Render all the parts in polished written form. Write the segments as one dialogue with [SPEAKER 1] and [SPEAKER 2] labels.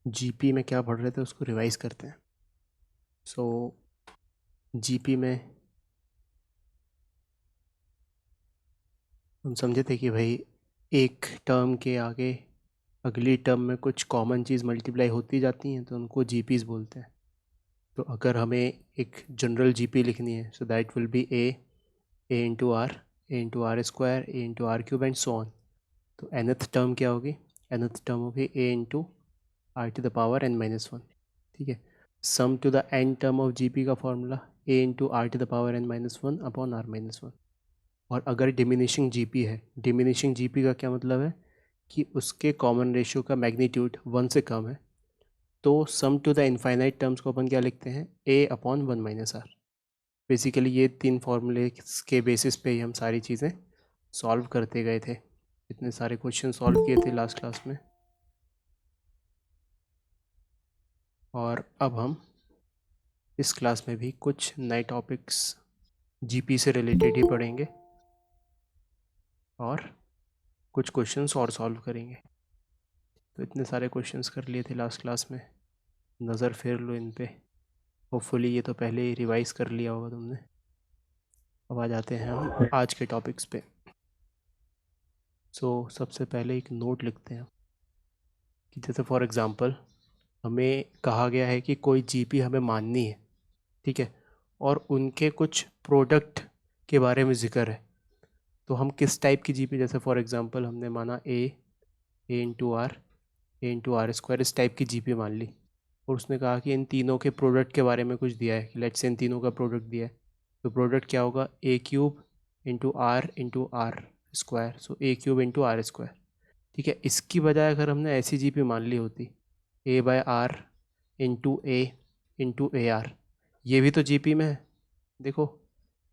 [SPEAKER 1] GP में क्या पढ़ रहे थे उसको रिवाइज करते हैं। सो जीपी में हम समझे थे कि भाई एक टर्म के आगे अगली टर्म में कुछ कॉमन चीज़ मल्टीप्लाई होती जाती हैं तो उनको जीपीज़ बोलते हैं। तो अगर हमें एक जनरल जीपी लिखनी है so that will be a into r square a into r cube and so on. तो nth टर्म क्या होगी? nth टर्म होगी a into r to the power n minus one. ठीक है, sum to the n term of GP का formula a into r to the power n minus one upon r minus one. और अगर diminishing GP है, diminishing GP का क्या मतलब है कि उसके कॉमन रेशियो का मैग्नीट्यूड वन से कम है, तो sum to the infinite terms को अपन क्या लिखते हैं? a upon one minus R. Basically ये तीन फॉर्मूले के बेसिस पे ही हम सारी चीज़ें सॉल्व करते गए थे। इतने सारे क्वेश्चन सॉल्व किए थे लास्ट क्लास में। और अब हम इस क्लास में भी कुछ नए टॉपिक्स जीपी से रिलेटेड ही पढ़ेंगे और कुछ क्वेश्चंस और सॉल्व करेंगे। तो इतने सारे क्वेश्चंस कर लिए थे लास्ट क्लास में, नज़र फेर लो इन पे। होपफुली ये तो पहले ही रिवाइज कर लिया होगा तुमने। अब आ जाते हैं हम आज के टॉपिक्स पे। सबसे पहले एक नोट लिखते हैं कि जैसे फॉर एग्ज़ाम्पल हमें कहा गया है कि कोई जीपी हमें माननी है, ठीक है, और उनके कुछ प्रोडक्ट के बारे में ज़िक्र है। तो हम किस टाइप की जीपी, जैसे फॉर एग्ज़ाम्पल हमने माना ए इंटू आर स्क्वायर, इस टाइप की जीपी मान ली, और उसने कहा कि इन तीनों के प्रोडक्ट के बारे में कुछ दिया है कि लेट्स से इन तीनों का प्रोडक्ट दिया है। तो प्रोडक्ट क्या होगा? A cube into r square, so a cube into r square. ठीक है, इसकी बजाय अगर हमने ऐसी जीपी मान ली होती a by r into a r, ये भी तो जीपी में है। देखो,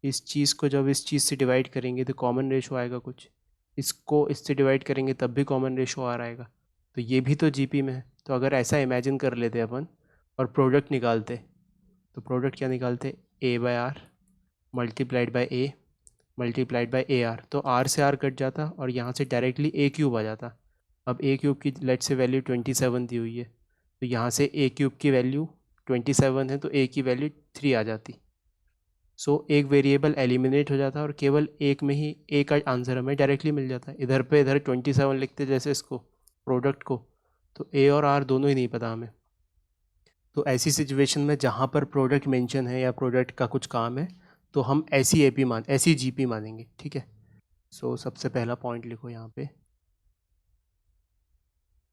[SPEAKER 1] इस चीज़ को जब इस चीज़ से डिवाइड करेंगे तो कॉमन रेशो आएगा कुछ, इसको इससे डिवाइड करेंगे तब भी कॉमन रेशो आ आएगा, तो ये भी तो जीपी में है। तो अगर ऐसा इमेजिन कर लेते अपन और प्रोडक्ट निकालते, तो प्रोडक्ट क्या निकालते? A by r multiplied by a r. तो आर से आर कट जाता और यहाँ से डायरेक्टली ए क्यूब आ जाता। अब ए क्यूब की लेट से वैल्यू 27 दी हुई है, तो यहाँ से ए क्यूब की वैल्यू 27 है तो ए की वैल्यू 3 आ जाती। एक वेरिएबल एलिमिनेट हो जाता है और केवल एक में ही ए का आंसर हमें डायरेक्टली मिल जाता है। इधर पे इधर 27 लिखते जैसे इसको प्रोडक्ट को, तो ए और आर दोनों ही नहीं पता हमें। तो ऐसी सिचुएशन में जहाँ पर प्रोडक्ट मेंशन है या प्रोडक्ट का कुछ काम है, तो हम ऐसी जीपी मानेंगे। ठीक है, सबसे पहला पॉइंट लिखो यहाँ पे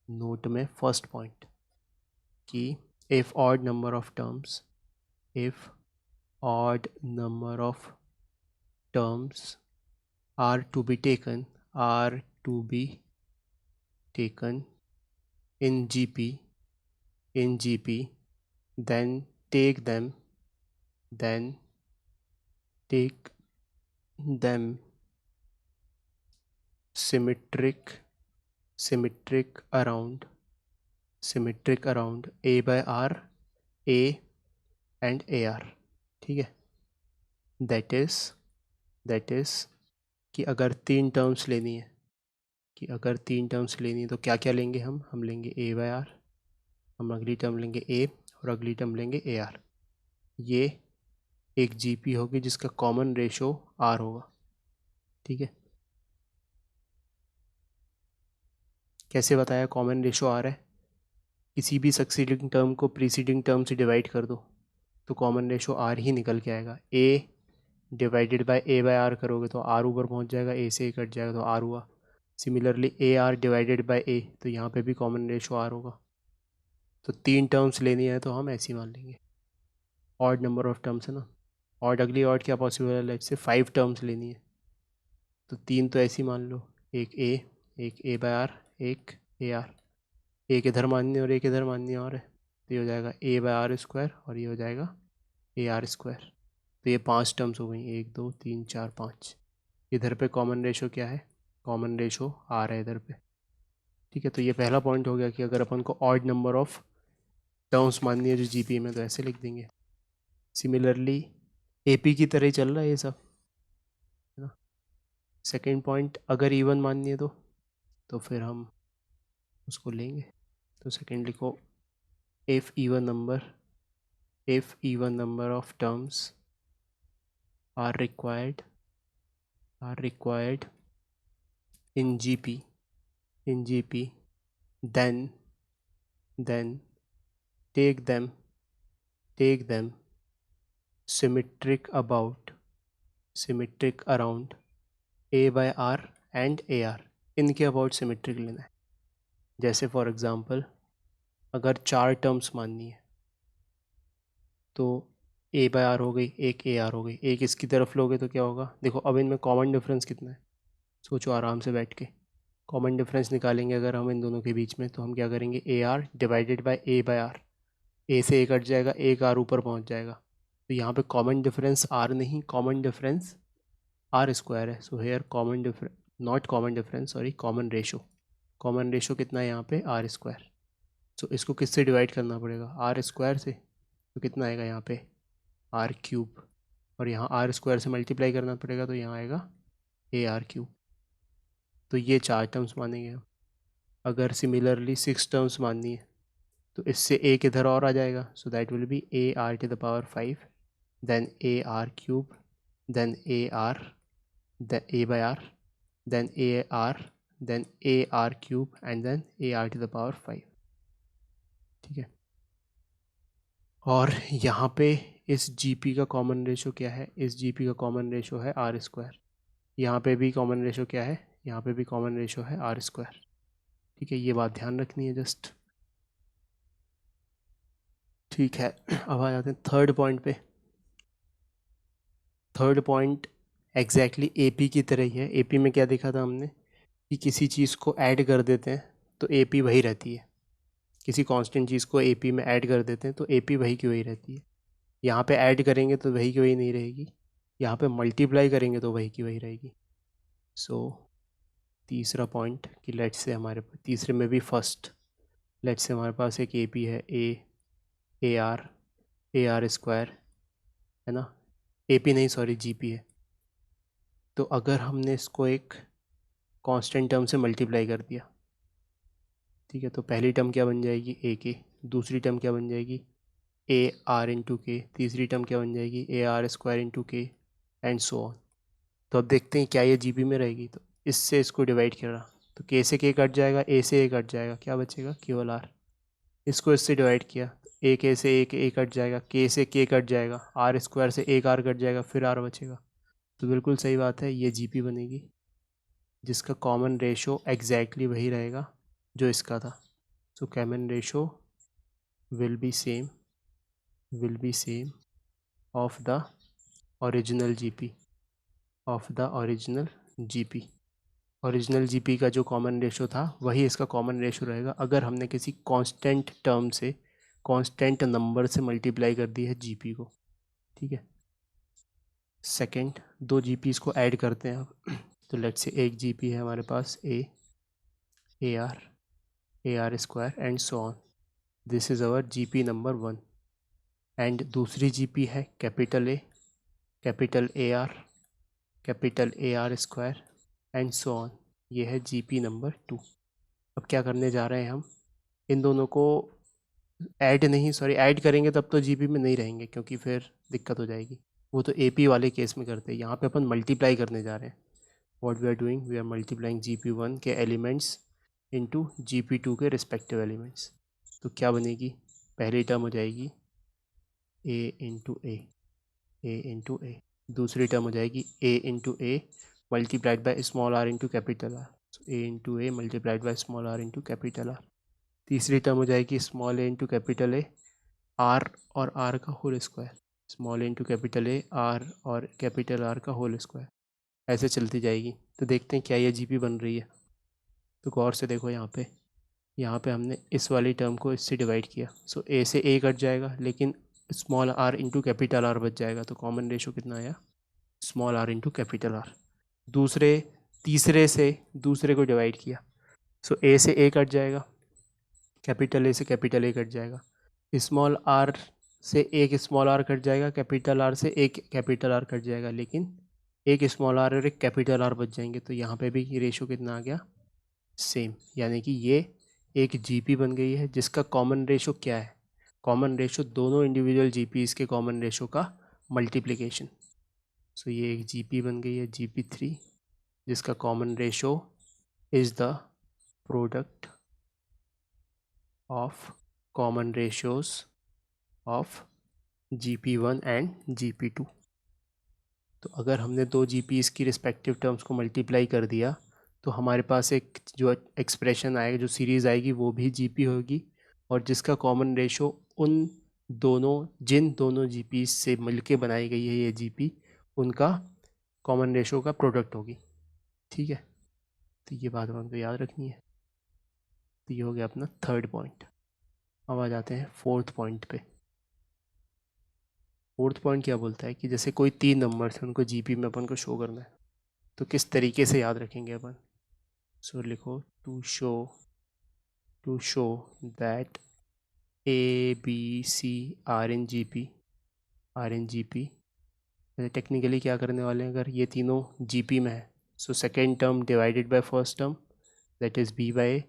[SPEAKER 1] नोट में, फर्स्ट पॉइंट कि if odd number of terms are to be taken in GP, then take them symmetric around A by R, A and AR। ठीक है, दैट इज कि अगर तीन टर्म्स लेनी है तो क्या क्या लेंगे? हम लेंगे ए बाय आर, हम अगली टर्म लेंगे ए और अगली टर्म लेंगे ए आर। ये एक जीपी होगी जिसका कॉमन रेशो आर होगा। ठीक है, कैसे बताया कॉमन रेशो आर है? किसी भी सक्सीडिंग टर्म को प्रीसीडिंग टर्म से डिवाइड कर दो तो कॉमन रेशो आर ही निकल के आएगा। A divided by a by r करोगे तो आर ऊपर पहुंच जाएगा, ए से कट जाएगा तो आर हुआ। Similarly a r divided by a, तो यहाँ पे भी कॉमन रेशो आर होगा। तो तीन टर्म्स लेनी है तो हम ऐसे ही मान लेंगे, ऑड नंबर ऑफ टर्म्स है ना। ऑड अगली ऑड क्या पॉसिबल है? लेट्स से 5 टर्म्स लेनी है तो तीन तो ऐसे ही मान लो, एक ए बाय आर, एक ए आर। एक इधर माननी और एक इधर माननी और है, तो ये हो जाएगा ए बाय आर स्क्वायर और ये हो जाएगा ए आर स्क्वायर। तो ये 5 टर्म्स हो गई, 1 2 3 4 5। इधर पे कॉमन रेशो क्या है? कॉमन रेशो आर है इधर पे। ठीक है, तो ये पहला पॉइंट हो गया कि अगर अपन को ऑड नंबर ऑफ टर्म्स माननी है जो जीपी में, तो ऐसे लिख देंगे। सिमिलरली एपी की तरह ही चल रहा है ये सब, है ना। सेकेंड पॉइंट, अगर इवन माननी है तो फिर हम उसको लेंगे। तो सेकेंड लिखो, if even number of terms are required in GP then take them symmetric around A by R and AR. इनके अबाउट सिमेट्रिक लेना है। जैसे फॉर एग्जांपल अगर 4 टर्म्स माननी है तो A बाय आर हो गई, एक AR हो गई, एक इसकी तरफ लोगे तो क्या होगा, देखो अब इनमें कॉमन डिफरेंस कितना है, सोचो आराम से बैठ के। कॉमन डिफरेंस निकालेंगे अगर हम इन दोनों के बीच में, तो हम क्या करेंगे, AR divided by A by r. A से A कट जाएगा, एक R ऊपर पहुंच जाएगा, तो यहाँ पे कॉमन डिफरेंस R नहीं, कॉमन डिफरेंस R स्क्वायर है। So here common difference, not common difference, sorry, common ratio कितना है यहाँ पे, R स्क्वायर। सो इसको किससे डिवाइड करना पड़ेगा, R स्क्वायर से, तो कितना आएगा यहाँ पे R क्यूब, और यहाँ R स्क्वायर से मल्टीप्लाई करना पड़ेगा, तो यहाँ आएगा AR क्यूब। तो ये 4 टर्म्स मानेंगे हम। अगर सिमिलरली 6 टर्म्स माननी है तो इससे एक इधर और आ जाएगा, so that will be AR to the power 5, then AR cube, then AR, then A by R, then AR, then AR cube, and then AR to the power 5। ठीक है, और यहाँ पे इस GP का कॉमन रेशो क्या है, इस GP का कॉमन रेशो है R स्क्वायर। यहाँ पे भी कॉमन रेशो क्या है, यहाँ पे भी कॉमन रेशो है R स्क्वायर। ठीक है, ये बात ध्यान रखनी है जस्ट। ठीक है, अब आ जाते हैं थर्ड पॉइंट पे। थर्ड पॉइंट एग्जैक्टली AP की तरह ही है। AP में क्या देखा था हमने कि किसी चीज़ को ऐड कर देते हैं तो AP वही रहती है, किसी कांस्टेंट चीज़ को AP में ऐड कर देते हैं तो AP वही की वही रहती है। यहाँ पे ऐड करेंगे तो वही की वही नहीं रहेगी, यहाँ पे मल्टीप्लाई करेंगे तो वही की वही रहेगी। सो तीसरा पॉइंट कि लेट्स से हमारे पास, तीसरे में भी फर्स्ट, लेट्स से हमारे पास एक AP है, AR स्क्वायर है ना, AP नहीं सॉरी GP है। तो अगर हमने इसको एक कांस्टेंट टर्म से मल्टीप्लाई कर दिया, ठीक है, तो पहली टर्म क्या बन जाएगी, AK, दूसरी टर्म क्या बन जाएगी, AR इंटू के, तीसरी टर्म क्या बन जाएगी, AR स्क्वायर इंटू के, एंड सो ऑन। तो अब देखते हैं क्या ये GP में रहेगी। तो इससे इसको डिवाइड करा तो K से K कट जाएगा, A से A कट जाएगा, क्या बचेगा, केवल R। इसको इससे डिवाइड किया, एक A से एक A कट जाएगा, K से K कट जाएगा, R स्क्वायर से एक R कट जाएगा, फिर R बचेगा। तो बिल्कुल सही बात है, ये GP बनेगी जिसका कॉमन रेशो एग्जैक्टली वही रहेगा जो इसका था। सो common ratio will be same of the original GP, original GP का जो कॉमन रेशो था वही इसका कॉमन रेशो रहेगा अगर हमने किसी कांस्टेंट टर्म से, कांस्टेंट नंबर से मल्टीप्लाई कर दी है GP को। ठीक है, सेकंड, दो GPs को ऐड करते हैं अब। तो लेट्स से एक GP है हमारे पास AR square and so on, this is our GP number 1। And दूसरी GP है capital AR square and so on, ये है GP नंबर 2। अब क्या करने जा रहे हैं हम, इन दोनों को ऐड करेंगे तब तो GP में नहीं रहेंगे क्योंकि फिर दिक्कत हो जाएगी, वो तो AP वाले केस में करते हैं। यहाँ पे अपन मल्टीप्लाई करने जा रहे हैं। What we are doing, we are multiplying GP1 के एलिमेंट्स इनटू GP2 के रिस्पेक्टिव एलिमेंट्स। तो क्या बनेगी, पहली टर्म हो जाएगी A इंटू ए, दूसरी टर्म हो जाएगी A into a multiplied by small r into capital R, so A into a multiplied by small r into capital R। तीसरी टर्म हो जाएगी small a into capital A, R और R का whole square, small a into capital A, R और capital R का whole square, ऐसे चलती जाएगी। तो देखते हैं क्या ये GP बन रही है। तो गौर से देखो, यहाँ पे हमने इस वाली टर्म को इससे डिवाइड किया, सो A से A कट जाएगा लेकिन small r into capital R बच जाएगा। तो कॉमन रेशो कितना आया, small r into capital R। तीसरे से दूसरे को डिवाइड किया, सो A से A कट जाएगा, कैपिटल A से कैपिटल A कट जाएगा, स्मॉल r से एक स्मॉल r कट जाएगा, कैपिटल R से एक कैपिटल R कट जाएगा, लेकिन एक स्मॉल r और एक कैपिटल R बच जाएंगे। तो यहाँ पे भी रेशो कितना आ गया, सेम, यानी कि ये एक GP बन गई है जिसका कॉमन रेशो क्या है, कॉमन रेशो दोनों इंडिविजुअल जीपीज के कॉमन रेशो का मल्टीप्लिकेशन। सो ये एक जीपी बन गई है GP3 जिसका common ratio is the product of common ratios of GP1 and GP2। तो अगर हमने दो GPs की रिस्पेक्टिव टर्म्स को मल्टीप्लाई कर दिया तो हमारे पास एक जो एक्सप्रेशन आएगा, जो सीरीज़ आएगी, वो भी GP होगी और जिसका कॉमन रेशो उन जिन दोनों GPs से मिलके बनाई गई है ये GP, उनका कॉमन रेशो का प्रोडक्ट होगी। ठीक है, तो ये बात हमको याद रखनी है। तो ये हो गया अपना थर्ड पॉइंट। अब आ जाते हैं फोर्थ पॉइंट पे। फोर्थ पॉइंट क्या बोलता है कि जैसे कोई 3 नंबर्स हैं, उनको GP में अपन को शो करना है, तो किस तरीके से याद रखेंगे अपन। सो लिखो to show that A B C are in GP। Technically क्या करने वाले हैं, अगर ये तीनों GP में है, so second term divided by first term that is B by A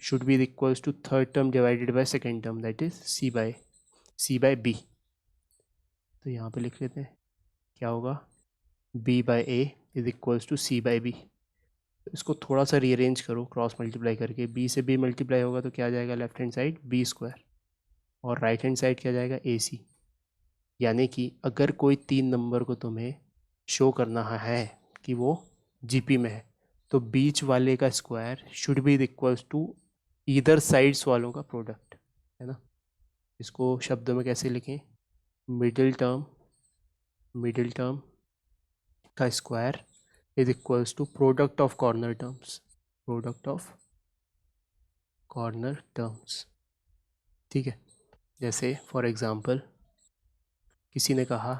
[SPEAKER 1] should be equals to third term divided by second term that is C by B। तो यहाँ पे लिख लेते हैं क्या होगा, B by A is equals to C by B। इसको थोड़ा सा रीअरेंज करो क्रॉस मल्टीप्लाई करके, B से B मल्टीप्लाई होगा तो क्या जाएगा लेफ्ट हैंड साइड B² और राइट हैंड साइड क्या जाएगा AC। यानी कि अगर कोई 3 नंबर को तुम्हें शो करना है कि वो GP में है, तो बीच वाले का square should be equals to either sides वालों का प्रोडक्ट, है ना। इसको शब्दों में कैसे लिखें, मिडिल टर्म का square is equals to product of corner terms. ठीक है, जैसे फॉर एग्ज़ाम्पल किसी ने कहा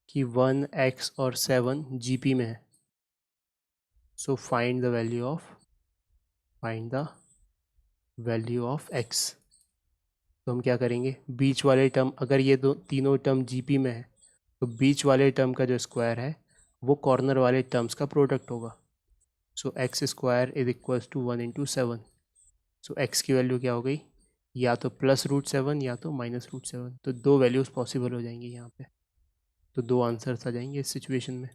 [SPEAKER 1] कि 1x और 7 GP में है, so find the value of x। तो हम क्या करेंगे, बीच वाले टर्म, अगर ये तीनों टर्म GP में है तो बीच वाले टर्म का जो स्क्वायर है वो कॉर्नर वाले टर्म्स का प्रोडक्ट होगा। So x² is equals to 1 into 7। So x की वैल्यू क्या हो गई, या तो +√7 या तो -√7। तो दो वैल्यूज़ पॉसिबल हो जाएंगी यहाँ पे, तो दो आंसर्स आ जाएंगे इस सिचुएशन में।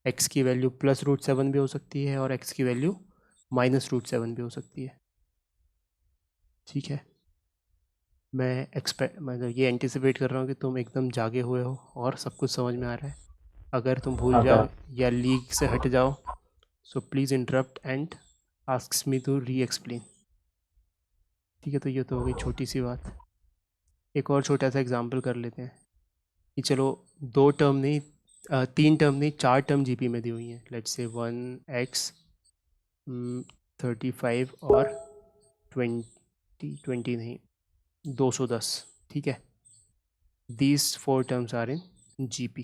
[SPEAKER 1] x की वैल्यू +√7 भी हो सकती है और x की वैल्यू -√7 भी हो सकती है। ठीक है, मैं ये एंटिसिपेट कर रहा हूँ कि तुम एकदम जागे हुए हो और सब कुछ समझ में आ रहा है। अगर तुम भूल जाओ या लीग से हट जाओ, so please interrupt and asks me to re explain. ठीक है, तो ये तो हो गई छोटी सी बात। एक और छोटा सा एग्जांपल कर लेते हैं कि चलो 2 टर्म नहीं, 3 टर्म नहीं, 4 टर्म GP में दी हुई हैं। लेट्स से 1x 35 और 20 नहीं 210। ठीक है, these 4 terms are in GP।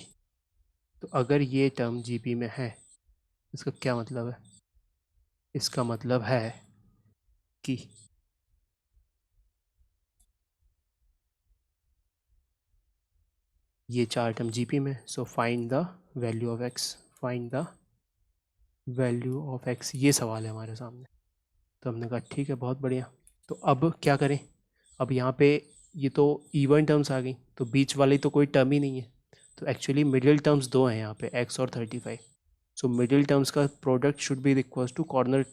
[SPEAKER 1] तो अगर ये टर्म GP में है, इसका क्या मतलब है, इसका मतलब है कि ये 4 टर्म GP में, so find the value of x। ये सवाल है हमारे सामने। तो हमने कहा ठीक है, बहुत बढ़िया। तो अब क्या करें, अब यहाँ पे ये तो इवन टर्म्स आ गई, तो बीच वाली तो कोई टर्म ही नहीं है। तो एक्चुअली मिडिल टर्म्स दो हैं यहाँ पे, x और 35। सो मिडिल टर्म्स का product should be equals to corner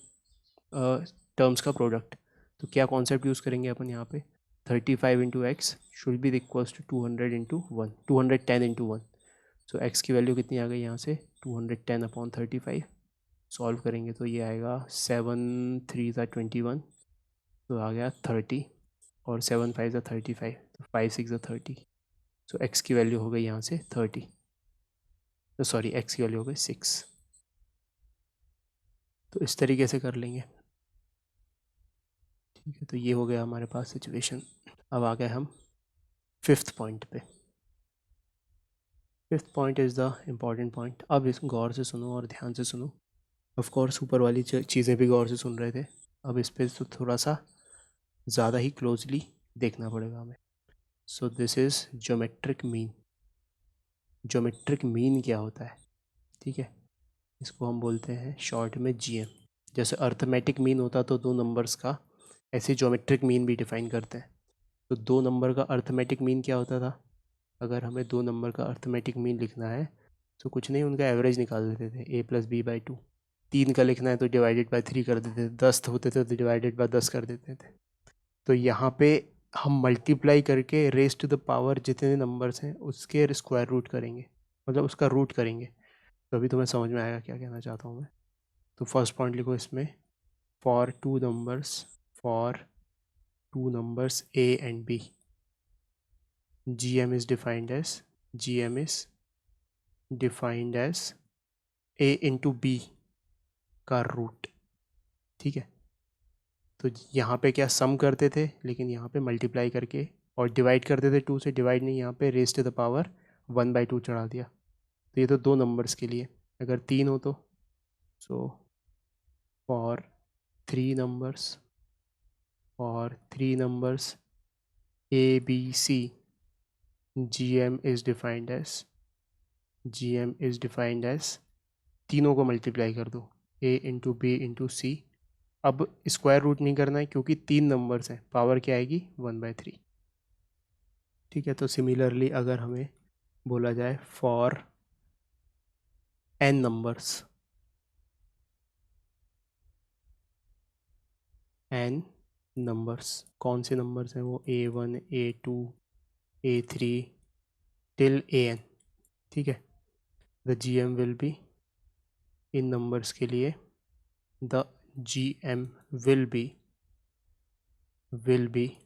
[SPEAKER 1] terms का प्रोडक्ट। तो क्या कॉन्सेप्ट यूज़ करेंगे अपन यहाँ पे, 35 into x should be equals to 200 into 1, 210 into 1। So x की वैल्यू कितनी आ गई यहाँ से, 210/35। सॉल्व करेंगे तो ये आएगा 7 3 21, तो आ गया 30 और 7 5 35, तो 5 6 30। सो एक्स की वैल्यू हो गई यहाँ से 30, तो सॉरी एक्स की वैल्यू हो गई 6। तो इस तरीके से कर लेंगे। ठीक है, तो ये हो गया हमारे पास सिचुएशन। अब आ गए हम फिफ्थ पॉइंट पे। Fifth point is the important point. अब इस गौर से सुनो और ध्यान से सुनो। ऑफ कोर्स ऊपर वाली चीज़ें भी गौर से सुन रहे थे, अब इस पर तो थोड़ा सा ज़्यादा ही क्लोजली देखना पड़ेगा हमें। सो this is geometric mean. Geometric mean क्या होता है, ठीक है, इसको हम बोलते हैं शॉर्ट में GM। जैसे अर्थमेटिक मीन होता तो दो नंबर्स का, ऐसे ज्योमेट्रिक मीन भी डिफाइन करते हैं। तो दो नंबर का अर्थमेटिक मीन क्या होता था? अगर हमें दो नंबर का अर्थमेटिक मीन लिखना है तो कुछ नहीं, उनका एवरेज निकाल देते थे, a+b/2। 3 का लिखना है तो डिवाइडेड बाय 3 कर देते थे, 10 होते थे तो डिवाइडेड बाय 10 कर देते थे। तो यहाँ पे हम मल्टीप्लाई करके रेज टू द पावर जितने नंबर्स हैं उसके स्क्वायर रूट करेंगे, मतलब उसका रूट करेंगे। तो अभी तुम्हें समझ में आएगा क्या कहना चाहता हूँ मैं। तो फर्स्ट पॉइंट लिखो इसमें, for two numbers a and b, gm is defined as a into b का रूट। ठीक है, तो यहाँ पे क्या सम करते थे, लेकिन यहाँ पे मल्टीप्लाई करके और डिवाइड करते थे, 2 से डिवाइड नहीं, यहाँ पे रेज टू द पावर 1/2 चढ़ा दिया। तो ये तो दो नंबर्स के लिए। अगर 3 हो तो so for three numbers a b c, gm is defined as तीनों को मल्टीप्लाई कर दो, a इंटू बी इंटू सी। अब स्क्वायर रूट नहीं करना है क्योंकि 3 नंबर्स हैं, पावर क्या आएगी 1/3। ठीक है, तो सिमिलरली अगर हमें बोला जाए फॉर n नंबर्स, कौन से नंबर्स हैं वो, a1 a2 a3 till an। ठीक है, the gm will B, in numbers के लिए द gm विल बी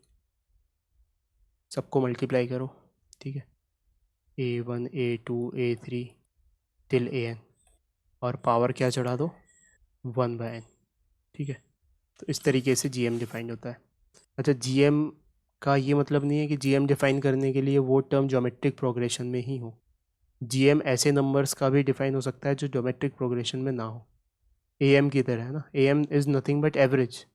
[SPEAKER 1] सबको मल्टीप्लाई करो। ठीक है, a1 a2 a3 till an, और पावर क्या चढ़ा दो 1/n। ठीक है, तो इस तरीके से gm डिफाइन होता है। अच्छा, gm का ये मतलब नहीं है कि gm डिफाइन करने के लिए वो टर्म ज्योमेट्रिक प्रोग्रेशन में ही हो। gm ऐसे नंबर्स का भी डिफाइन हो सकता है जो ज्योमेट्रिक प्रोग्रेशन में ना हो, am की तरह है ना। am is nothing but average.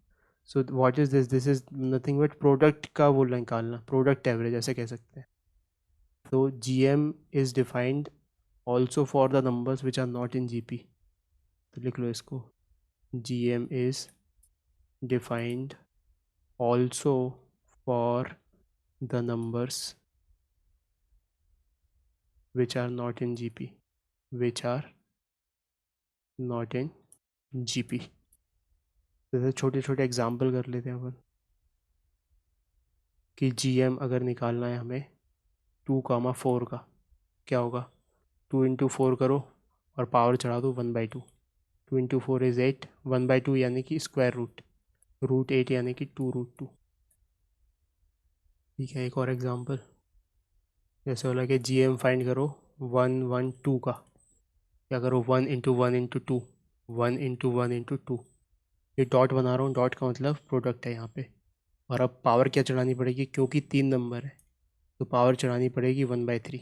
[SPEAKER 1] So what is this is nothing but product का वो निकालना, प्रोडक्ट एवरेज ऐसे कह सकते हैं। तो gm is defined also for the numbers which are not in gp। तो लिख लो इसको, gm is defined also for the numbers which are not in GP, जैसे छोटे छोटे एग्जाम्पल कर लेते हैं अपन कि GM अगर निकालना है हमें 2,4 का, क्या होगा, 2 इंटू 4 करो और पावर चढ़ा दो 1/2। 2 इंटू 4 इज़ 8, 1/2 यानी कि स्क्वायर रूट 8 यानी कि 2√2। ठीक है, एक और एग्जाम्पल जैसे बोला कि GM फाइंड करो 112 का, क्या करो 1 इंटू 1 इंटू 2, 1 इंटू 1 इंटू 2। ये डॉट बना रहा हूँ, डॉट का मतलब प्रोडक्ट है यहाँ पे। और अब पावर क्या चढ़ानी पड़ेगी, क्योंकि 3 नंबर है तो पावर चढ़ानी पड़ेगी 1/3।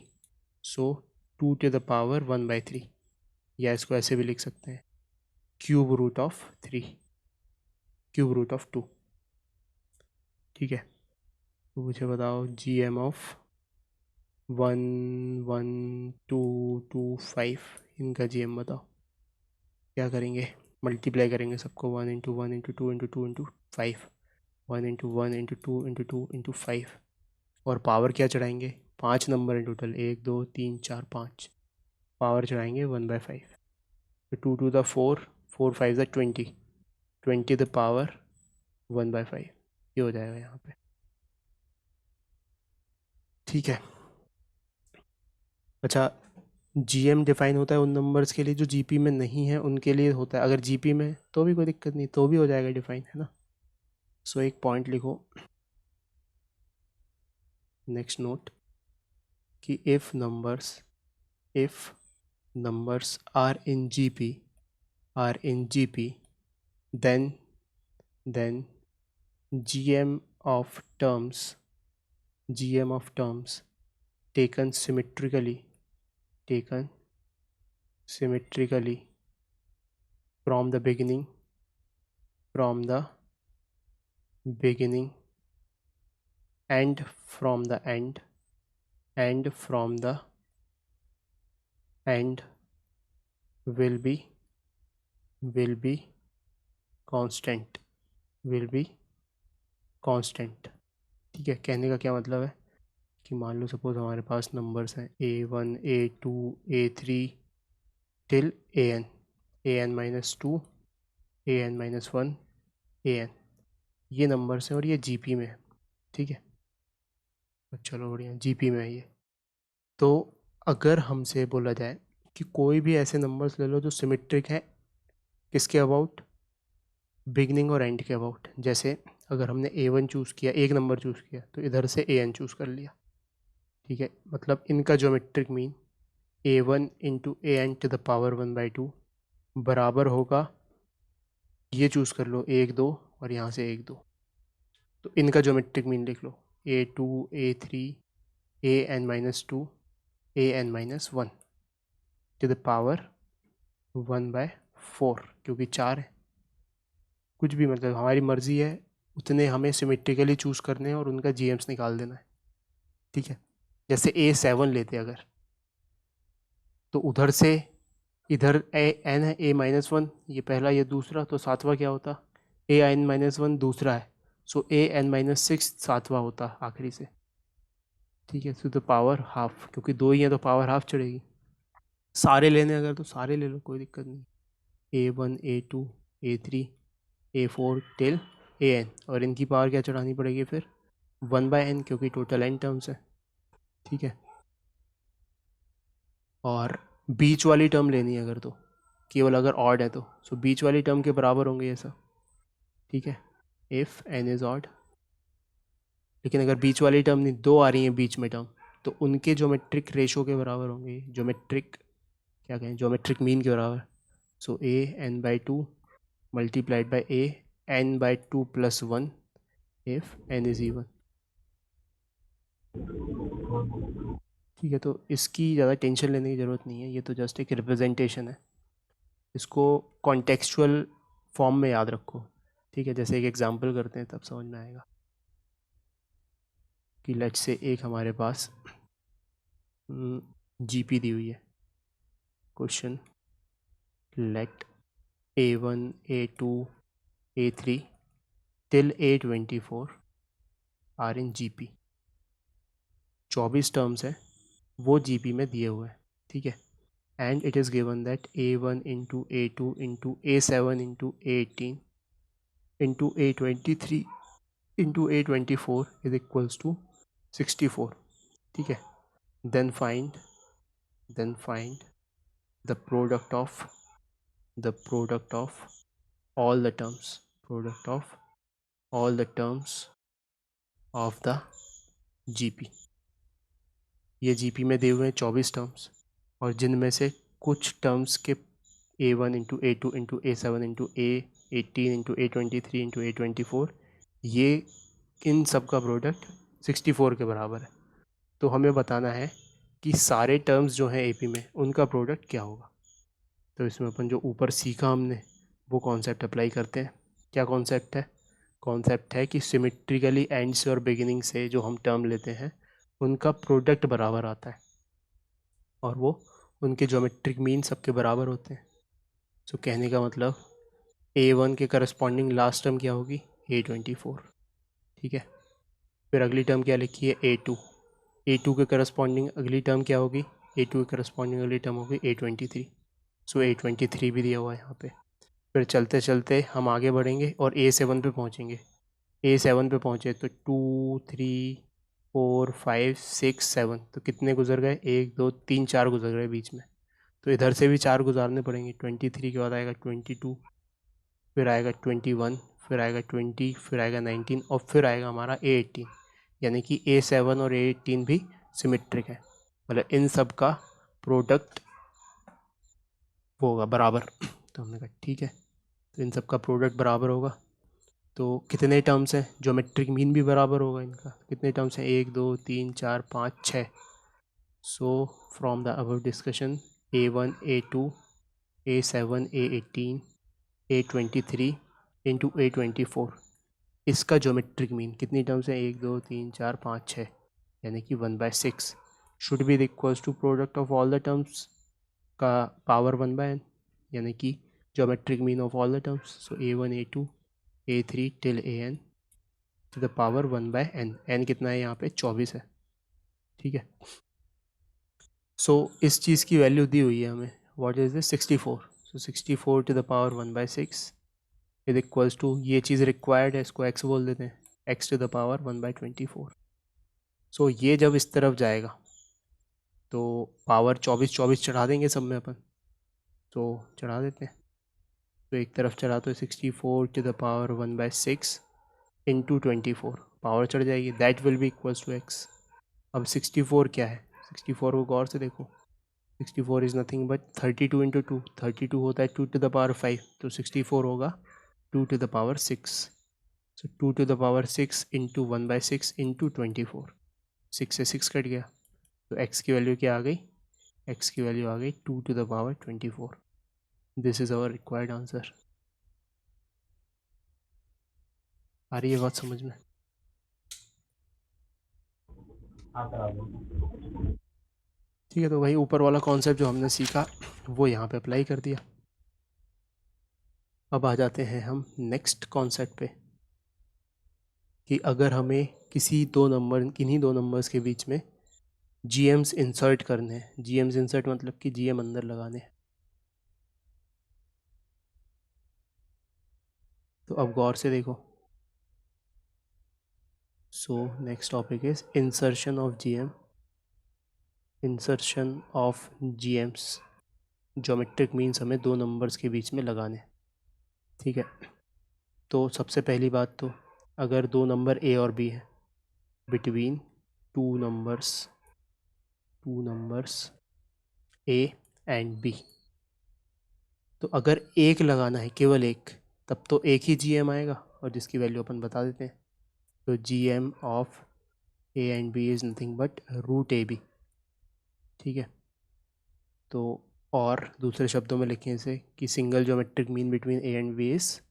[SPEAKER 1] सो 2 टू द पावर 1/3, या इसको ऐसे भी लिख सकते हैं क्यूब रूट ऑफ 2। ठीक है, तो मुझे बताओ GM ऑफ 1 1 2 2 5, इनका GM बताओ। क्या करेंगे, मल्टीप्लाई करेंगे सबको, 1 into 1 into 2 into 2 into 5, 1 into 1 into 2 into 2 into 5। और पावर क्या चढ़ाएंगे, 5 नंबर है टोटल, 1 2 3 4 5, पावर चढ़ाएंगे 1/5। तो 2 to the 4, 4 5 the 20, 20 the power 1/5, ये हो जाएगा यहाँ पे। ठीक है, अच्छा, GM डिफाइन होता है उन नंबर्स के लिए जो GP में नहीं है, उनके लिए होता है। अगर GP में तो भी कोई दिक्कत नहीं, तो भी हो जाएगा डिफाइन, है ना। सो एक पॉइंट लिखो, नेक्स्ट नोट, कि if numbers are in GP, then GM of terms taken symmetrically from the beginning and from the end will be constant, ठीक है, कहने का क्या मतलब है कि मान लो सपोज हमारे पास नंबर्स हैं A1 A2 A3 till an -2 an-1 an, ये नंबर्स हैं और ये जीपी में है। ठीक है, तो चलो बढ़िया, जीपी में है ये। तो अगर हमसे बोला जाए कि कोई भी ऐसे नंबर्स ले लो जो सिमेट्रिक हैं, किसके अबाउट, बिगनिंग और एंड के अबाउट। जैसे अगर हमने A1 चूज़ किया, एक नंबर चूज़ किया, तो इधर से an चूज़ कर लिया। ठीक है, मतलब इनका geometric mean A1 into an to the power 1/2 बराबर होगा, ये चूज़ कर लो 1 2 और यहाँ से 1 2, तो इनका ज्योमेट्रिक मीन लिख लो A2 A3 an-2 an-1 to the power 1/4, क्योंकि 4 है। कुछ भी मतलब हमारी मर्ज़ी है, उतने हमें सिमेट्रिकली चूज़ करने हैं और उनका जीएम्स निकाल देना है। ठीक है, जैसे A7 लेते अगर, तो उधर से इधर एन है A-1, ये पहला ये दूसरा, तो सातवां क्या होता, an-1 दूसरा है, सो an-6 सातवां होता आखिरी से। ठीक है, टू द पावर हाफ, क्योंकि दो ही हैं तो पावर हाफ चढ़ेगी। सारे लेने अगर तो सारे ले लो, कोई दिक्कत नहीं। A1 A2 A3 A4 till an, और इनकी पावर क्या चढ़ानी पड़ेगी फिर, 1/n, क्योंकि टोटल n टर्म्स है। ठीक है, और बीच वाली टर्म लेनी है अगर तो, केवल अगर ऑड है तो, सो बीच वाली टर्म के बराबर होंगे ये सब। ठीक है, इफ़ n इज़ ऑड। लेकिन अगर बीच वाली टर्म नहीं, दो आ रही हैं बीच में टर्म, तो उनके ज्योमेट्रिक रेशो के बराबर होंगे, ज्योमेट्रिक क्या कहें, ज्योमेट्रिक मीन के बराबर। सो an/2 multiplied by an/2 + 1 if n is even. ठीक है, तो इसकी ज़्यादा टेंशन लेने की ज़रूरत नहीं है, ये तो जस्ट एक रिप्रेजेंटेशन है। इसको कॉन्टेक्चुअल फॉर्म में याद रखो। ठीक है, जैसे एक एग्जांपल करते हैं तब समझ में आएगा कि लेट्स से एक हमारे पास जीपी दी हुई है। Question, let A1 A2 A3 till A24 are in GP. 24 terms है, वो जीपी में दिए हुए हैं। ठीक है, and it is given that A1 into A2 into A7 into A18 into A23 into A24 is equals to 64। ठीक है, then find the product of all the terms of the GP। ये GP में दिए हुए हैं 24 terms, और जिनमें से कुछ टर्म्स के A1 into A2 into A7 into A18 into A23 into A24, ये इन सब का प्रोडक्ट 64 के बराबर है। तो हमें बताना है कि सारे टर्म्स जो हैं AP में, उनका प्रोडक्ट क्या होगा। तो इसमें अपन जो ऊपर सीखा हमने, वो कॉन्सेप्ट अप्लाई करते हैं। क्या कॉन्सेप्ट है, कॉन्सेप्ट है कि सिमेट्रिकली एंड से और बिगिनिंग से जो हम टर्म लेते हैं, उनका प्रोडक्ट बराबर आता है, और वो उनके ज्योमेट्रिक मीन सबके बराबर होते हैं। सो कहने का मतलब A1 के करस्पॉन्डिंग लास्ट टर्म क्या होगी, A24। ठीक है, फिर अगली टर्म क्या लिखी है, A2 के करस्पॉन्डिंग अगली टर्म क्या होगी, A2 के करस्पॉन्डिंग अगली टर्म होगी A23। सो A23 भी दिया हुआ है यहाँ पे। फिर चलते चलते हम आगे बढ़ेंगे और A7 पे पहुँचेंगे। A7 पे पहुँचे तो 2 3 4 5 6 7, तो कितने गुजर गए, 1 2 3 4 गुजर गए बीच में। तो इधर से भी 4 गुजारने पड़ेंगे। 23 के बाद आएगा 22, फिर आएगा 21, फिर आएगा 20, फिर आएगा 19, और फिर आएगा हमारा A18। यानी कि A7 और A18 भी सिमेट्रिक है, मतलब इन सब का प्रोडक्ट वो होगा बराबर। तो हमने कहा ठीक है, तो इन सब का प्रोडक्ट बराबर होगा। तो कितने टर्म्स हैं, ज्योमेट्रिक मीन भी बराबर होगा इनका। कितने टर्म्स हैं, 1 2 3 4 5 6। So from the above discussion A1 A2 A7 A18 A23 into A24, इसका ज्योमेट्रिक मीन कितनी टर्म्स हैं, 1 2 3 4 5 6, यानी कि 1/6 should be equals to product of all the terms का पावर 1/n, यानी कि geometric mean of all the terms. So A1 A2 A3 till an। To the power 1/n। n कितना है यहाँ पे? 24 है, ठीक है। सो इस चीज़ की वैल्यू दी हुई है हमें, what is this? 64। So 64 to the power 1/6 is equals to, ये चीज़ रिक्वायर्ड है, इसको x बोल देते हैं, x टू द पावर 1/24। सो ये जब इस तरफ जाएगा तो पावर 24 चढ़ा देंगे सब में अपन, तो चढ़ा देते हैं। तो एक तरफ चढ़ा तो 64 to the power 1/6 into 24, power चढ़ जाएगी, that will be equals to x। अब 64 क्या है? 64 को गौर से देखो, 64 इज़ नथिंग बट 32 इंटू 2, 32 होता है 2 टू द पावर 5, तो 64 होगा 2 to the power 6। So 2 to the power 6 into 1/6 into 24, 6 से 6 कट गया, तो x की वैल्यू क्या आ गई? x की वैल्यू आ गई 2 to the power 24। This is our required answer. आ रही है बात समझ में? ठीक है, तो वही ऊपर वाला कॉन्सेप्ट जो हमने सीखा वो यहाँ पे अप्लाई कर दिया। अब आ जाते हैं हम नेक्स्ट कॉन्सेप्ट पे, कि अगर हमें किसी दो नंबर, किन्हीं दो नंबर्स के बीच में GMs इंसर्ट करने हैं। GMs इंसर्ट मतलब कि GM अंदर लगाने हैं। तो अब गौर से देखो, so next topic is insertion of GM, insertion of GMs, geometric means हमें दो नंबर्स के बीच में लगाने, ठीक है। तो सबसे पहली बात तो, अगर दो नंबर A और B है, between two numbers A and B, तो अगर एक लगाना है, केवल एक, तब तो एक ही GM आएगा, और जिसकी वैल्यू अपन बता देते हैं। तो GM of A and B is nothing but root AB, ठीक है। तो और दूसरे शब्दों में लिखें इसे कि single geometric mean between A and B is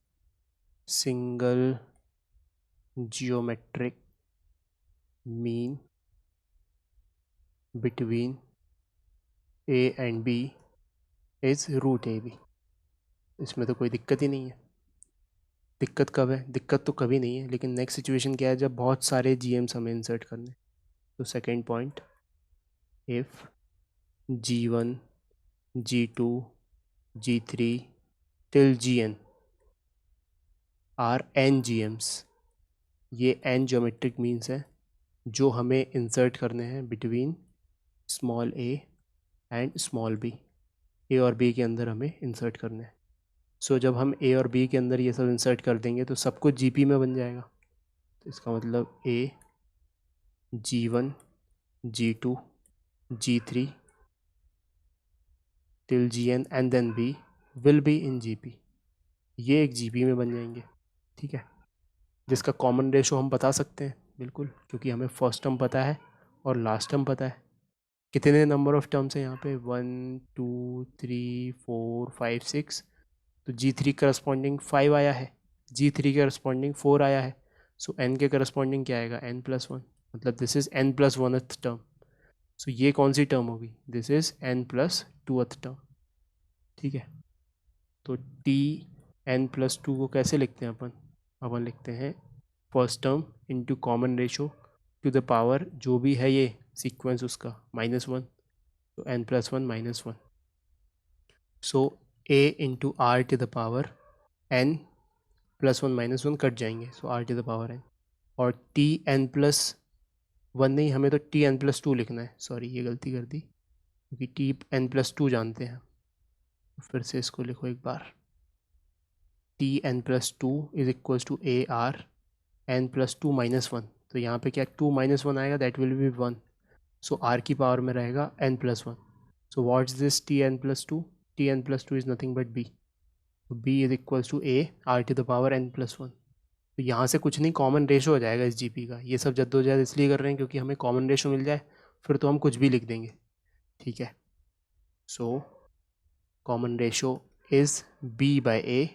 [SPEAKER 1] single geometric mean between A and B is root AB। इसमें तो कोई दिक्कत ही नहीं है। दिक्कत कब है? दिक्कत तो कभी नहीं है, लेकिन नेक्स्ट सिचुएशन क्या है, जब बहुत सारे GMs हमें इंसर्ट करने। तो second point, if G1 G2 G3 till Gn are n GMs, ये n ज्योमेट्रिक मीन्स है जो हमें इंसर्ट करने हैं between small a and small b। a और b के अंदर हमें इंसर्ट करने हैं। सो जब हम a और b के अंदर ये सब इंसर्ट कर देंगे तो सब कुछ GP में बन जाएगा। तो इसका मतलब a G1 G2 G3 till Gn and then b will be in GP, ये एक GP में बन जाएंगे, ठीक है। जिसका कॉमन रेशो हम बता सकते हैं बिल्कुल, क्योंकि हमें फर्स्ट टर्म पता है और लास्ट टर्म पता है। कितने नंबर ऑफ टर्म्स हैं यहाँ पे? 1 2 3 4 5 6, तो G3 करस्पॉन्डिंग 5 आया है, G3 के करस्पॉन्डिंग 4 आया है। सो n के करस्पॉन्डिंग क्या आएगा? n+1, मतलब दिस इज n+1th टर्म। सो ये कौन सी टर्म होगी? दिस इज n+2th टर्म, ठीक है। तो Tn+2 को कैसे लिखते हैं अपन लिखते हैं first term into common ratio two the power जो भी है ये सीक्वेंस उसका -1, तो n+1 -1। So a into r to the power n+1 -1 cut जाएंगे, so r to the power n। और Tn+1 नहीं, हमें तो Tn+2 लिखना है, सॉरी ये गलती कर दी, क्योंकि Tn+2 जानते हैं। फिर से इसको लिखो एक बार, Tn+2 is equals to AR n+2 -1। तो यहाँ पे क्या 2 -1 आएगा, that will be 1। So r की पावर में रहेगा n+1। So what is this Tn+2? Tn+2 is nothing but b। तो b is equals to a r to the power n+1। तो यहाँ से कुछ नहीं, कॉमन रेशो हो जाएगा इस GP का। ये सब जद्दोजहद इसलिए कर रहे हैं क्योंकि हमें कॉमन रेशो मिल जाए, फिर तो हम कुछ भी लिख देंगे, ठीक है। सो कॉमन रेशो इज़ b/a,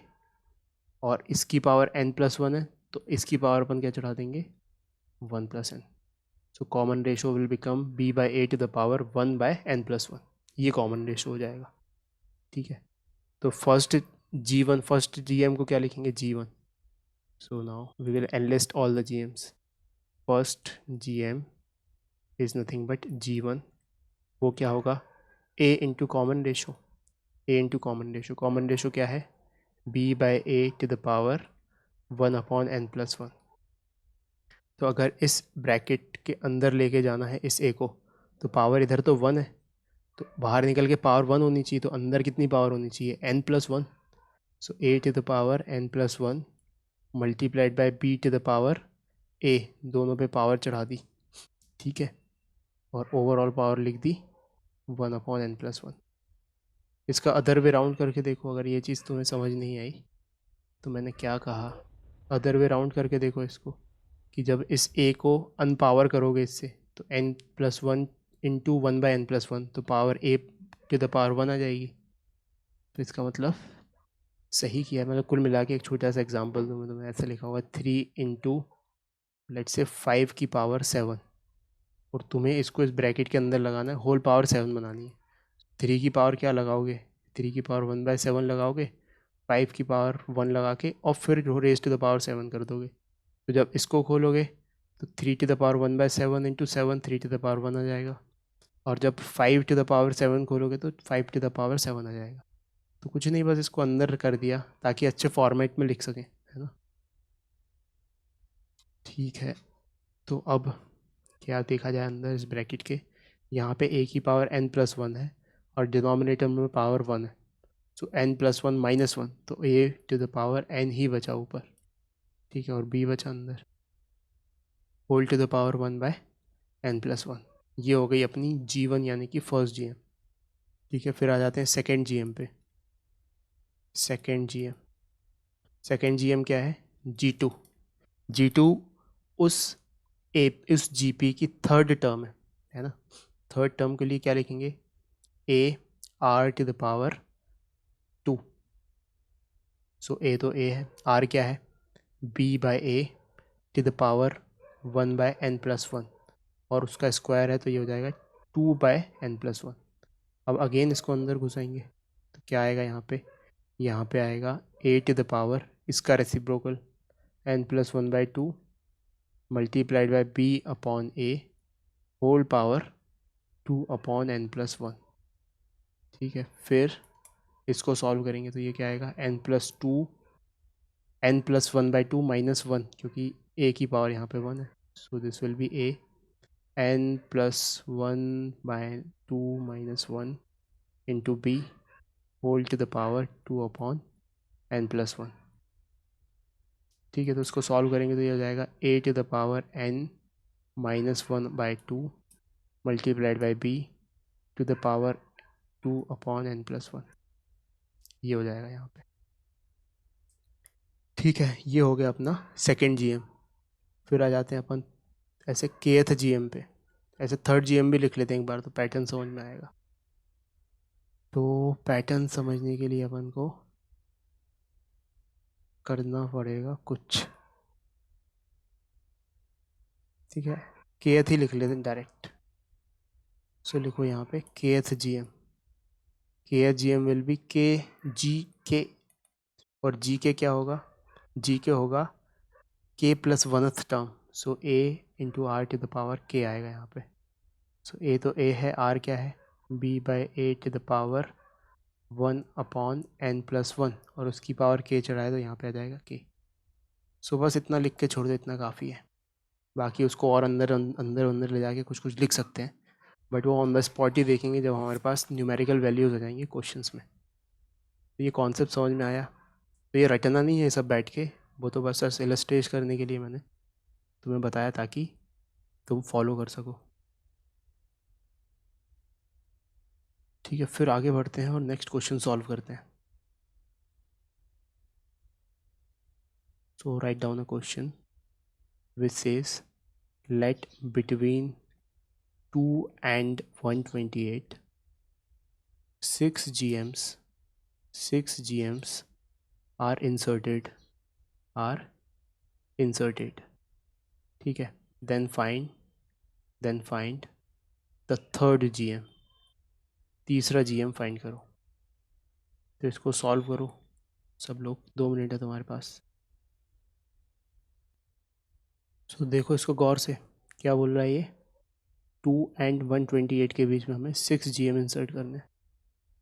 [SPEAKER 1] और इसकी पावर n+1 है, तो इसकी पावर अपन क्या चढ़ा देंगे? 1+n। So common ratio will become b/a to the power 1/n+1, ये कॉमन रेशो हो जाएगा, ठीक है। तो फर्स्ट G1, फर्स्ट GM को क्या लिखेंगे? G1। So now we will enlist all the GMs. First GM is nothing but G1. वो क्या होगा, A into common ratio, A into common ratio, common ratio क्या है, B by A to the power 1/n+1। तो अगर इस bracket के अंदर लेके जाना है इस A को, तो पावर इधर तो 1 है, तो बाहर निकल के पावर 1 होनी चाहिए, तो अंदर कितनी पावर होनी चाहिए, n+1। So A to the power n+1 multiplied by B to the power A, दोनों पे पावर चढ़ा दी, ठीक है, और ओवरऑल पावर लिख दी 1/n+1। इसका अदर वे राउंड करके देखो, अगर ये चीज़ तुम्हें समझ नहीं आई तो मैंने क्या कहा, अदर वे राउंड करके देखो इसको, कि जब इस A को अनपावर करोगे इससे, तो n+1 इंटू 1/n+1, तो power A to the power 1 आ जाएगी। तो इसका मतलब सही किया, मतलब कुल मिला के एक छोटा सा एग्जांपल दूँ मैं तुम्हें, ऐसा लिखा हुआ 3 इंटू लेट्स से 5 की पावर 7, और तुम्हें इसको इस ब्रैकेट के अंदर लगाना है, होल पावर 7 बनानी है। 3 की पावर क्या लगाओगे, 3 की पावर 1/7 लगाओगे, 5 की पावर 1 लगा के, और फिर रेज टू द पावर 7 कर दोगे। तो जब इसको खोलोगे तो 3 to the power 1/7 into 7 3 to the power 1 आ जाएगा, और जब 5 टू द पावर 7 खोलोगे तो 5 टू द पावर 7 आ जाएगा। तो कुछ नहीं, बस इसको अंदर कर दिया ताकि अच्छे फॉर्मेट में लिख सकें, है ना। ठीक है, तो अब क्या देखा जाए अंदर इस ब्रैकेट के, यहाँ पे A की पावर n+1 है और डिनोमिनेटर में पावर 1 है, सो n+1 -1, तो A to the power n ही बचा ऊपर, ठीक है, और B बचा अंदर, whole to the power 1/n+1। ये हो गई अपनी G1 यानी कि फर्स्ट GM। ठीक है, फिर आ जाते हैं सेकेंड GM पे। सेकेंड GM क्या है, G2 उस GP की थर्ड टर्म है ना। थर्ड टर्म के लिए क्या लिखेंगे, A R to the power 2। So A तो A है, R क्या है, B by A to the power 1/n+1, और उसका स्क्वायर है तो ये हो जाएगा 2/n+1। अब अगेन इसको अंदर घुसाएंगे तो क्या आएगा, यहाँ पे आएगा A टू द पावर, इसका reciprocal n+1/2 multiplied by B upon A whole power 2/n+1। ठीक है, फिर इसको सॉल्व करेंगे तो ये क्या आएगा, n+1/2 -1, क्योंकि A की पावर यहाँ पे 1 है, so this will be A n+1/2 -1 into B whole to the power 2/n+1। ठीक है, तो इसको सॉल्व करेंगे तो ये हो जाएगा A to the power n -1/2 multiplied by B to the power 2/n+1, ये हो जाएगा यहाँ पे। ठीक है, ये हो गया अपना सेकेंड GM। फिर आ जाते हैं अपन ऐसे kth GM पे, ऐसे थर्ड GM भी लिख लेते हैं एक बार, तो पैटर्न समझ में आएगा। तो पैटर्न समझने के लिए अपन को करना पड़ेगा कुछ, ठीक है, kth ही लिख लेते हैं डायरेक्ट। सो लिखो यहाँ पे kth GM will be k और k क्या होगा, k होगा k+1th term, so A into R to the power k आएगा यहाँ पे। सो A तो A है, R क्या है, B by A to the power 1/n+1, और उसकी पावर k चढ़ाए तो यहाँ पे आ जाएगा k। सो बस इतना लिख के छोड़ दो, इतना काफ़ी है। बाकी उसको और अंदर ले जाके कुछ लिख सकते हैं, बट वो ऑन द स्पॉट ही देखेंगे जब हमारे पास न्यूमेरिकल वैल्यूज़ हो जाएंगे क्वेश्चंस में। तो ये कॉन्सेप्ट समझ में आया। तो ये रटना नहीं है सब बैठ के, वो तो बस इलस्ट्रेट करने के लिए मैंने तुम्हें बताया ताकि तुम फॉलो कर सको। ठीक है, फिर आगे बढ़ते हैं और नेक्स्ट क्वेश्चन सॉल्व करते हैं। So write down a question which says let between 2 and 128 6 GMs are inserted ठीक है, then find the third GM, तीसरा GM फाइंड करो। तो इसको सॉल्व करो सब लोग, 2 मिनट है तुम्हारे पास। सो देखो इसको गौर से, क्या बोल रहा है ये, 2 and 128 के बीच में हमें 6 GM इंसर्ट करने हैं।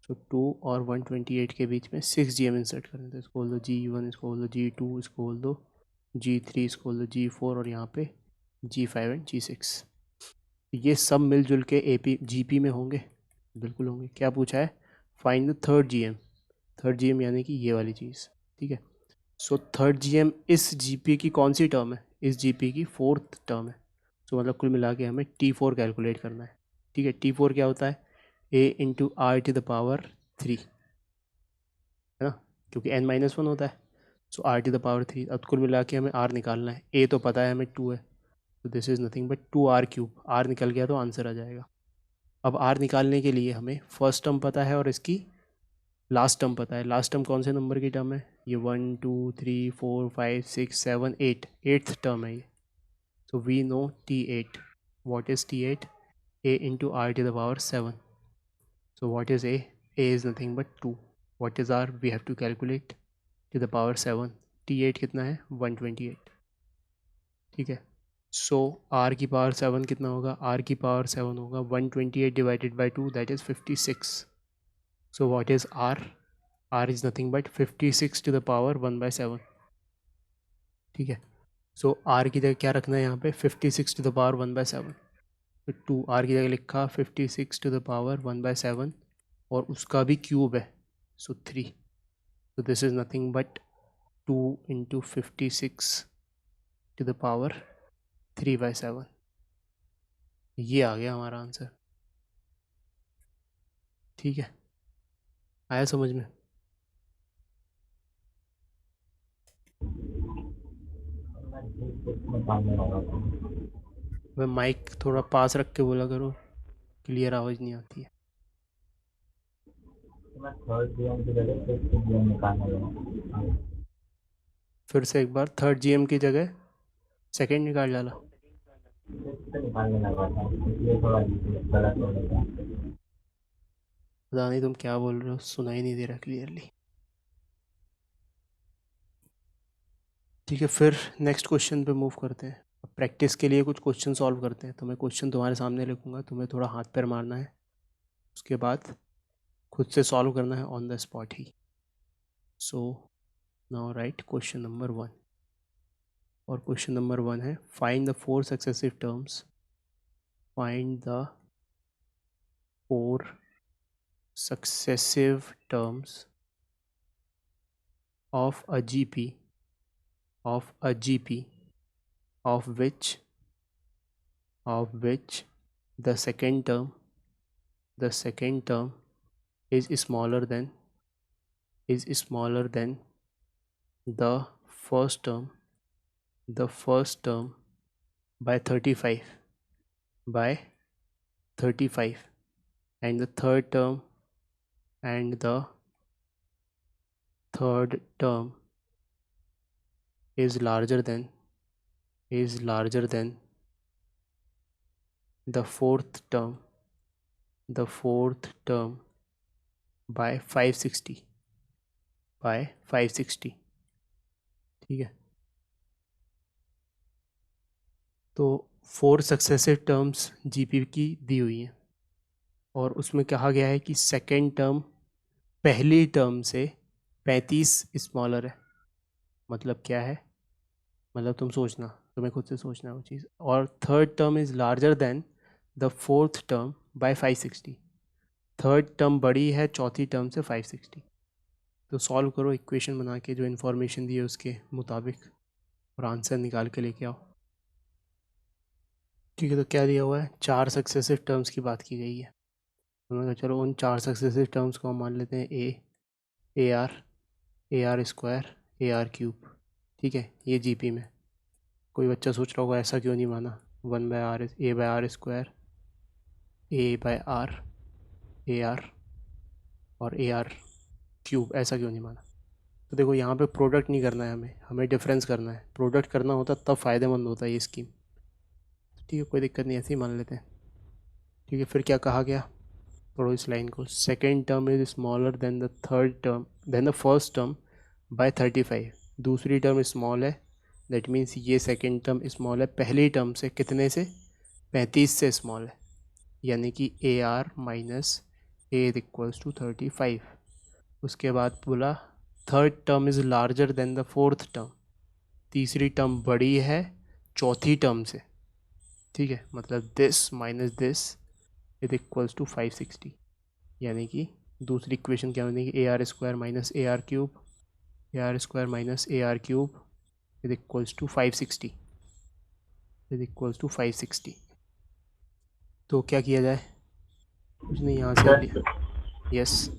[SPEAKER 1] सो 2 और 128 के बीच में 6 GM इंसर्ट करने, तो इसको बोल दो G1, इसको बोल दो G2, इसको बोल दो G3, इसको बोल दो G4 और यहाँ पे G5 एंड G6। ये सब मिलजुल के AP GP में होंगे, बिल्कुल होंगे। क्या पूछा है, find the third GM। Third GM यानी कि ये वाली चीज़, ठीक है। सो थर्ड GM इस GP की कौन सी टर्म है, इस GP की फोर्थ टर्म है। सो मतलब कुल मिला के हमें T4 कैलकुलेट करना है, ठीक है। T4 क्या होता है, A into R to the power 3, है ना, क्योंकि n-1 होता है। So R to the power 3, अब कुल मिला के हमें R निकालना है। A तो पता है हमें 2 है, तो this is nothing but 2R cube. R निकल गया तो आंसर आ जाएगा। अब R निकालने के लिए हमें फर्स्ट टर्म पता है और इसकी लास्ट टर्म पता है। लास्ट टर्म कौन से नंबर की टर्म है, ये 1 2 3 4 5 6 7 8, एट्थ टर्म है ये। So we know T8, what is T8, A into R to the power 7। So what is A, A is nothing but 2, what is R, we have to calculate to the power 7। T8 कितना है, 128, ठीक है। So R की power 7 कितना होगा, R की power 7 होगा 128 divided by 2, that is 56। So what is R, R is nothing but 56 to the power 1/7, ठीक है। सो R की जगह क्या रखना है यहाँ पे, 56 टू द पावर 1/7। तो 2 R की जगह लिखा 56 टू द पावर 1/7 और उसका भी क्यूब है, सो 3। तो this is nothing but 2 into 56 to the power 3/7। ये आ गया हमारा आंसर, ठीक है। आया समझ में। वह माइक थोड़ा पास रख के बोला करो, क्लियर आवाज़ नहीं आती है। फिर से एक बार, थर्ड GM की जगह सेकंड निकाल डाला। पता नहीं तुम क्या बोल रहे हो, सुनाई नहीं दे रहा क्लियरली, ठीक है। फिर नेक्स्ट क्वेश्चन पे मूव करते हैं। अब प्रैक्टिस के लिए कुछ क्वेश्चन सॉल्व करते हैं। तो मैं क्वेश्चन तुम्हारे सामने लिखूंगा, तुम्हें थोड़ा हाथ पैर मारना है, उसके बाद खुद से सॉल्व करना है on the spot he. So now right question number 1, और क्वेश्चन नंबर 1 है, find the 4 successive terms, find the 4 successive terms of a GP of which the second term is smaller than the first term by 35 and the third term is larger than the fourth term by 560, ठीक है। तो 4 successive terms GP की दी हुई हैं और उसमें कहा गया है कि सेकेंड टर्म पहली टर्म से 35 स्मॉलर है। मतलब क्या है, मतलब तुम सोचना, तुम्हें खुद से सोचना वो चीज़। और third term is larger than the fourth term by 560, third term बड़ी है चौथी टर्म से 560। तो सॉल्व करो इक्वेशन बना के जो इन्फॉर्मेशन दी है उसके मुताबिक और आंसर निकाल के लेके आओ, ठीक है। तो क्या दिया हुआ है, 4 सक्सेसिव टर्म्स की बात की गई है। उन्होंने कहा चलो उन 4 सक्सेसिव टर्म्स को हम मान लेते हैं ए आर स्क्वायर AR क्यूब, ठीक है। ये GP में कोई बच्चा सोच रहा होगा ऐसा क्यों नहीं माना, 1/r A/r square A/r AR और AR क्यूब ऐसा क्यों नहीं माना। तो देखो यहाँ पे प्रोडक्ट नहीं करना है हमें डिफरेंस करना है। प्रोडक्ट करना होता तब फ़ायदेमंद होता है ये स्कीम, ठीक है। कोई दिक्कत नहीं, ऐसे ही मान लेते हैं, ठीक है। फिर क्या कहा गया, पढ़ो इस लाइन को, second term is smaller than the first term by 35। दूसरी टर्म स्मॉल है दैट मीन्स ये सेकेंड टर्म स्मॉल है पहली टर्म से, कितने से, 35 से स्मॉल है, यानी कि a r minus a is equals to 35। उसके बाद बोला third term is larger than the fourth term, तीसरी टर्म बड़ी है चौथी टर्म से, ठीक है, मतलब this minus this is equals to 560, यानी कि दूसरी इक्वेशन क्या बनेगी, a r square minus a r cube, a r square minus a r cube is equals to 560, is equals to 560। तो क्या किया जाए, कुछ नहीं, यहाँ से लिया, यस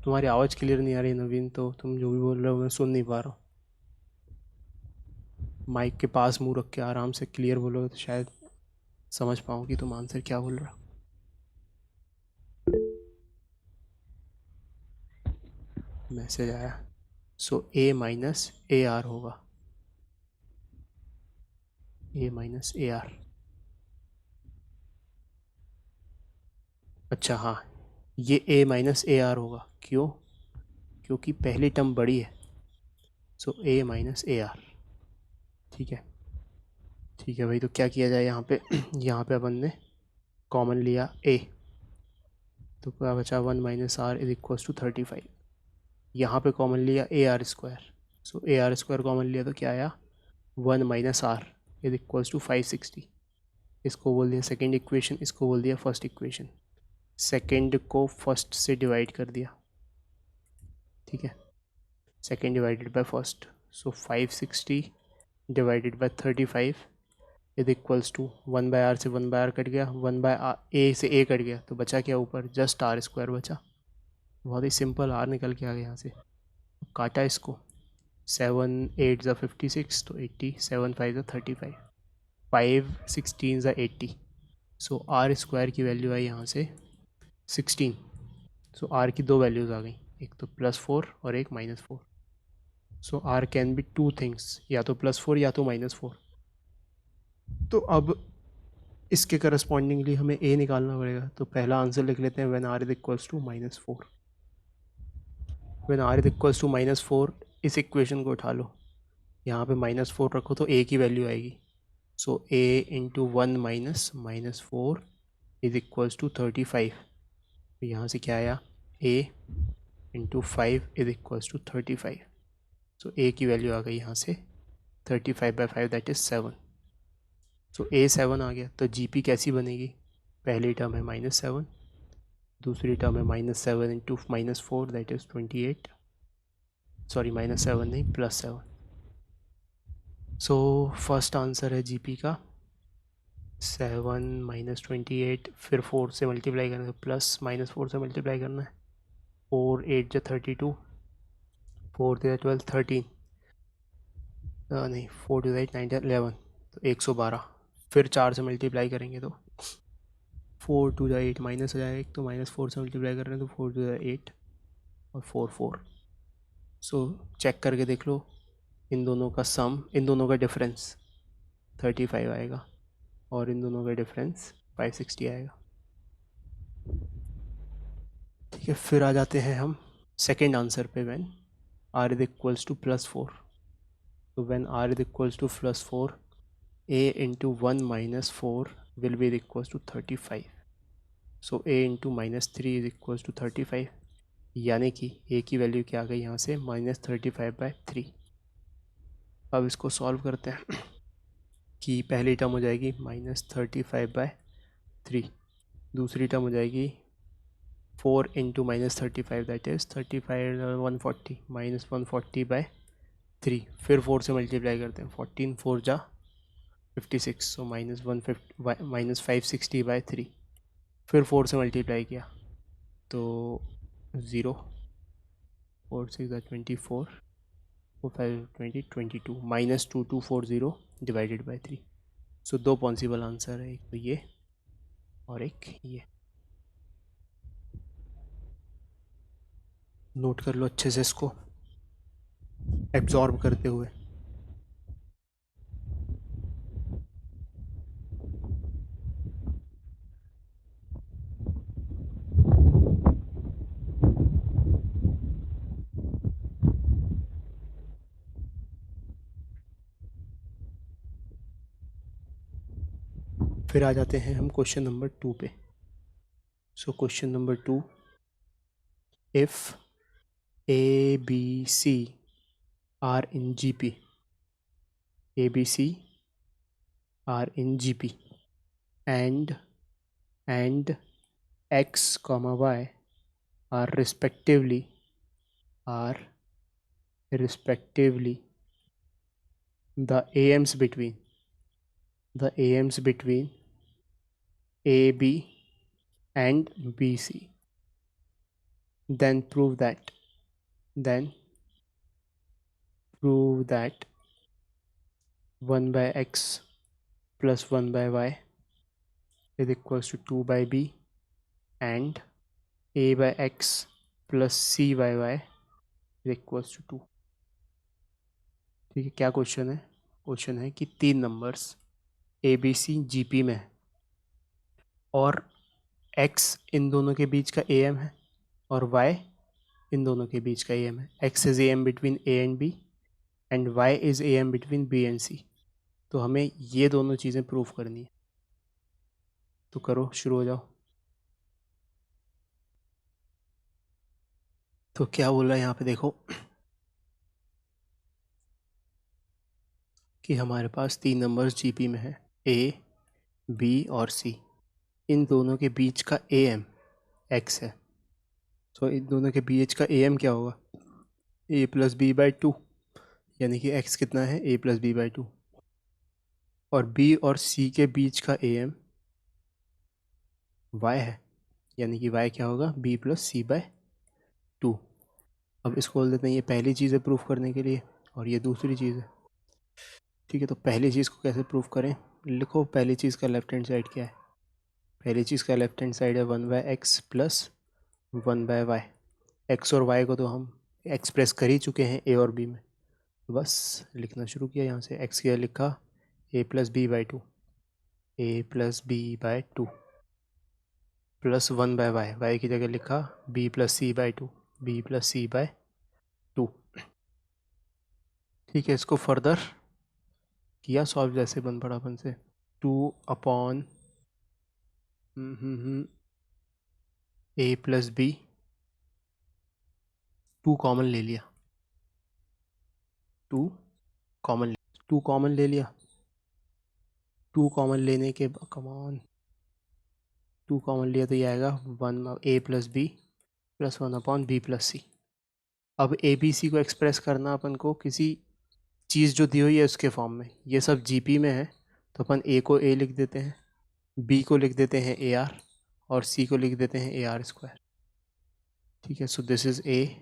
[SPEAKER 1] तुम्हारी आवाज़ क्लियर नहीं आ रही नवीन, तो तुम जो भी बोल रहे हो मैं सुन नहीं पा रहा हूँ। माइक के पास मुंह रख के आराम से क्लियर बोलोगे तो शायद समझ पाऊँ कि तुम आंसर क्या बोल रहे हो। मैसेज आया, सो ए माइनस ए आर होगा, ए माइनस ए आर। अच्छा हाँ, ये ए माइनस ए आर होगा, क्यों, क्योंकि पहली टर्म बड़ी है, so A minus a are, ठीक है, ठीक है भाई। तो क्या किया जाए यहाँ पे यहाँ पे अपन ने कॉमन लिया ए, तो क्या बचा 1 minus r is equals to 35। यहाँ पे कॉमन लिया a r square, so a r square common लिया तो क्या आया 1 minus r is equals to 560। इसको बोल दिया सेकेंड इक्वेशन, इसको बोल दिया फर्स्ट इक्वेशन, सेकेंड को फर्स्ट से डिवाइड कर दिया, ठीक है, second divided by first, so 560 divided by 35 is equals to 1 by r से 1 बाय आर कट गया, 1 बाय ए से ए कट गया, तो बचा क्या ऊपर, जस्ट आर स्क्वायर बचा। बहुत ही सिंपल, आर निकल के आ गया यहाँ से, काटा इसको, 7 8 ज़ा 56, तो 80, 7 5 ज़ा 35, 5 16 ज़ा 80, सो आर स्क्वायर की वैल्यू आई यहाँ से 16। सो आर की दो वैल्यूज़ आ गई, एक तो +4 और एक -4। So r can be two things, या तो +4 या तो -4। तो अब इसके करस्पॉन्डिंगली हमें ए निकालना पड़ेगा, तो पहला आंसर लिख लेते हैं, when r is equals to -4। When r is equals to -4, इस इक्वेशन को उठा लो, यहाँ पे -4 रखो तो ए की वैल्यू आएगी, so a into 1 minus -4 is equals to 35। तो यहाँ से क्या आया, a into 5 is equals to 35, so a की वैल्यू आ गई यहाँ से 35/5 दैट इज़ 7। सो ए 7 आ गया, तो जी पी कैसी बनेगी, पहली टर्म है -7, दूसरी टर्म है -7 इंटू -4 दैट इज़ 28, सॉरी -7 नहीं +7। सो फर्स्ट आंसर है जी पी का 7 -28, फिर 4 से मल्टीप्लाई करना है, प्लस -4 से मल्टीप्लाई करना है, 4 8 जा 32, 4 3 12 13, नहीं 4 2 8 9 11, तो 112, फिर 4 से मल्टीप्लाई करेंगे तो 4 2 जा 8 माइनस हो जाएगा एक, तो -4 से मल्टीप्लाई कर रहे हैं तो 4 2 जा 8 और 4 4। सो चेक करके देख लो, इन दोनों का सम, इन दोनों का डिफरेंस 35 आएगा और इन दोनों का डिफरेंस 560 आएगा, ठीक है। फिर आ जाते हैं हम सेकेंड आंसर पे, when r is equals to +4, तो when r is equals to +4, a into 1 minus 4 will be equals to 35, so a into -3 is equals to 35, यानी कि ए की वैल्यू क्या आ गई यहाँ से -35/3। अब इसको सॉल्व करते हैं कि पहली टर्म हो जाएगी -35/3, दूसरी टर्म हो जाएगी 4 इंटू -35 दैट इज़ 35 140 -140/3, फिर 4 से मल्टीप्लाई करते हैं, 14 4 जा 56, सो -560/3, फिर 4 से मल्टीप्लाई किया तो 0, 4 6 24, 4 5 20 22, -2240 डिवाइडेड बाई 3। सो दो पॉसिबल आंसर है, एक तो ये और एक ये, नोट कर लो अच्छे से इसको एब्जॉर्ब करते हुए। फिर आ जाते हैं हम क्वेश्चन नंबर 2 पे। So question number 2, if a b c are in G P, a b c are in G P and x comma y are respectively the AMs between AB and BC, then prove that 1 by x plus 1 by y is equals to 2 by b and a by x plus c by y is equals to 2। ठीक है, क्या question है? Question है कि 3 numbers a b c G P में है और x इन दोनों के बीच का ए एम है और y इन दोनों के बीच का ए एम है। x is A M between a and b and y is A M between b and c. तो हमें ये दोनों चीज़ें प्रूफ करनी है। तो करो, शुरू हो जाओ। तो क्या बोल रहा है यहाँ पे, देखो कि हमारे पास 3 नंबर्स जीपी में है, ए बी और सी। इन दोनों के बीच का ए एम एक्स है। तो इन दोनों के बीच का ए एम क्या होगा? ए प्लस बी बाई 2, यानी कि एक्स कितना है? ए प्लस बी बाई 2। और बी और सी के बीच का ए एम वाई है, यानी कि वाई क्या होगा? B plus c bye 2। अब इसको बोल देते हैं ये पहली चीज़ है प्रूफ करने के लिए और ये दूसरी चीज़ है। ठीक है, तो पहली चीज़ को कैसे प्रूफ करें? लिखो पहली चीज़ का लेफ्ट हैंड साइड क्या है। पहली चीज़ का लेफ्ट हैंड साइड है 1 by x plus 1 by y. X और वाई को तो हम एक्सप्रेस कर ही चुके हैं ए और बी में, बस लिखना शुरू किया यहाँ से। एक्स क्या लिखा? A plus b by 2, a plus b by 2 plus 1 by y. Y की जगह लिखा b plus c by 2, b plus c by 2। ठीक है, इसको फर्दर किया सॉल्व जैसे बन पड़ा अपन से। 2 upon a plus B, 2 common ले लिया, 2 कॉमन ले लिया। 2 कॉमन लेने के कमान 2 कॉमन लिया तो ये आएगा 1 a plus b plus 1 upon b plus c. अब ए बी सी को एक्सप्रेस करना अपन को किसी चीज़ जो दी हुई है उसके फॉर्म में। ये सब जी पी में है तो अपन ए को ए लिख देते हैं, बी को लिख देते हैं ए आर और सी को लिख देते हैं ए आर स्क्वायर। ठीक है, so this is a,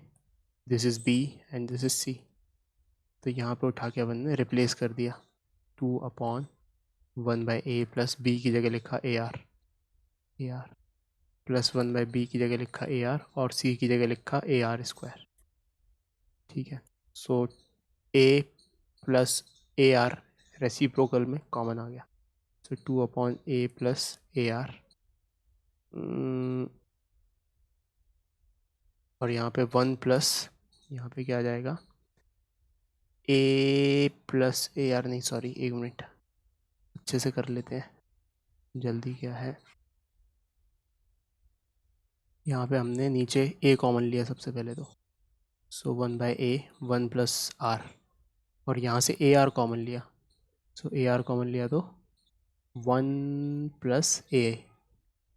[SPEAKER 1] this is b and this is c. तो यहाँ पे उठा के अपन ने रिप्लेस कर दिया। 2 upon 1 by a plus b की जगह लिखा a r plus 1 by b की जगह लिखा ए आर और सी की जगह लिखा ए आर स्क्वायर। ठीक है, so a plus a r reciprocal में कॉमन आ गया। So 2 upon a plus a r और यहाँ पे 1 प्लस, यहाँ पे क्या आ जाएगा? ए प्लस ए आर, नहीं सॉरी, एक मिनट, अच्छे से कर लेते हैं, जल्दी क्या है। यहाँ पे हमने नीचे ए कॉमन लिया सबसे पहले, तो सो 1 बाई ए 1 प्लस आर और यहाँ से ए आर कॉमन लिया। सो ए आर कॉमन लिया तो 1 प्लस ए